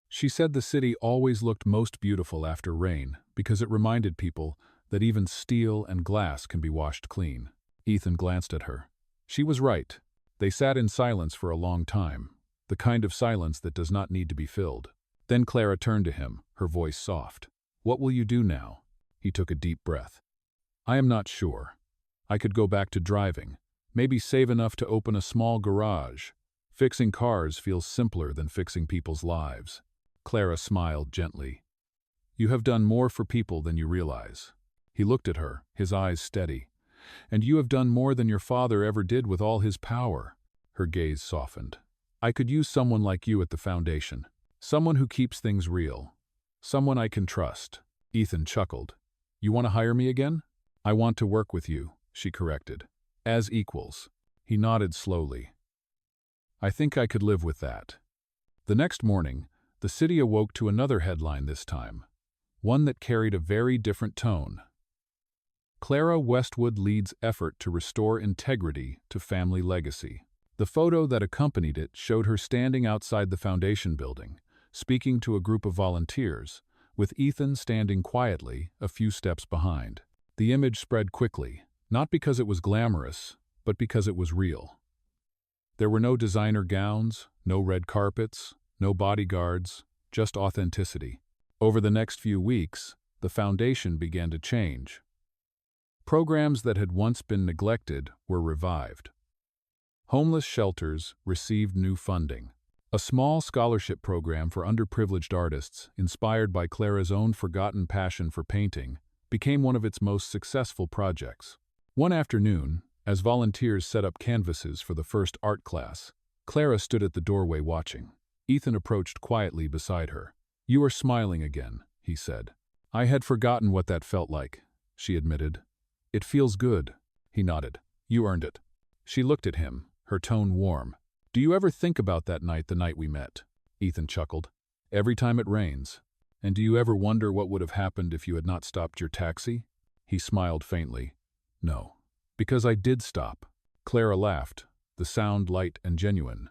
She said the city always looked most beautiful after rain because it reminded people that even steel and glass can be washed clean." Ethan glanced at her. She was right. They sat in silence for a long time, the kind of silence that does not need to be filled. Then Clara turned to him, her voice soft. "What will you do now?" He took a deep breath. "I am not sure. I could go back to driving, maybe save enough to open a small garage. Fixing cars feels simpler than fixing people's lives." Clara smiled gently. "You have done more for people than you realize." He looked at her, his eyes steady. "And you have done more than your father ever did with all his power." Her gaze softened. "I could use someone like you at the foundation. Someone who keeps things real. Someone I can trust." Ethan chuckled. "You want to hire me again?" "I want to work with you," she corrected. "As equals." He nodded slowly. "I think I could live with that." The next morning, the city awoke to another headline this time, one that carried a very different tone. Clara Westwood leads effort to restore integrity to family legacy. The photo that accompanied it showed her standing outside the foundation building, speaking to a group of volunteers, with Ethan standing quietly a few steps behind. The image spread quickly, not because it was glamorous, but because it was real. There were no designer gowns, no red carpets, no bodyguards, just authenticity. Over the next few weeks, the foundation began to change. Programs that had once been neglected were revived. Homeless shelters received new funding. A small scholarship program for underprivileged artists, inspired by Clara's own forgotten passion for painting, became one of its most successful projects. One afternoon, as volunteers set up canvases for the first art class, Clara stood at the doorway watching. Ethan approached quietly beside her. "You are smiling again," he said. "I had forgotten what that felt like," she admitted. "It feels good." He nodded. "You earned it." She looked at him, her tone warm. "Do you ever think about that night, the night we met?" Ethan chuckled. "Every time it rains. And do you ever wonder what would have happened if you had not stopped your taxi?" He smiled faintly. "No. Because I did stop." Clara laughed, the sound light and genuine.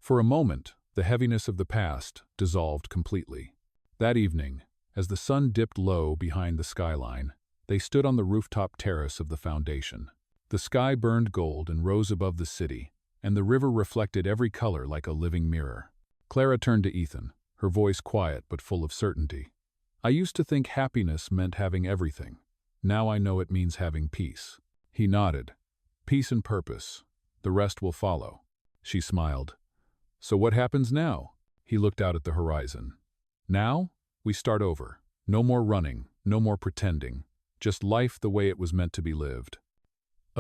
For a moment, the heaviness of the past dissolved completely. That evening, as the sun dipped low behind the skyline, they stood on the rooftop terrace of the foundation. The sky burned gold and rose above the city, and the river reflected every color like a living mirror. Clara turned to Ethan, her voice quiet but full of certainty. "I used to think happiness meant having everything. Now I know it means having peace." He nodded. "Peace and purpose. The rest will follow." She smiled. "So what happens now?" He looked out at the horizon. "Now, we start over. No more running, no more pretending. Just life the way it was meant to be lived."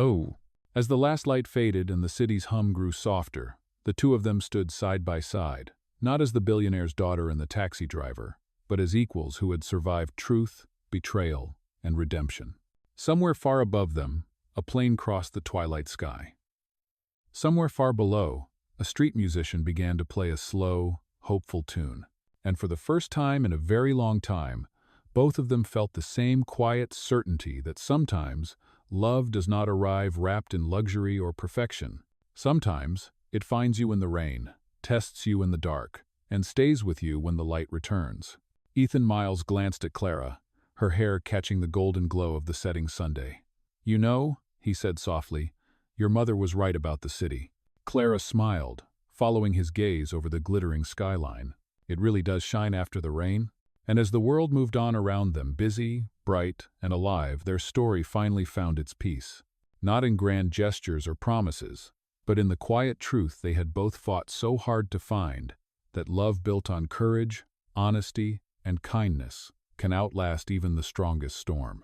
Oh. As the last light faded and the city's hum grew softer, the two of them stood side by side, not as the billionaire's daughter and the taxi driver, but as equals who had survived truth, betrayal, and redemption. Somewhere far above them, a plane crossed the twilight sky. Somewhere far below, a street musician began to play a slow, hopeful tune. And for the first time in a very long time, both of them felt the same quiet certainty that sometimes love does not arrive wrapped in luxury or perfection. Sometimes it finds you in the rain, tests you in the dark, and stays with you when the light returns. Ethan Miles glanced at Clara, her hair catching the golden glow of the setting Sunday. "You know," he said softly, "your mother was right about the city." Clara smiled, following his gaze over the glittering skyline. "It really does shine after the rain." And as the world moved on around them, busy, bright, and alive, their story finally found its peace. Not in grand gestures or promises, but in the quiet truth they had both fought so hard to find, that love built on courage, honesty, and kindness can outlast even the strongest storm.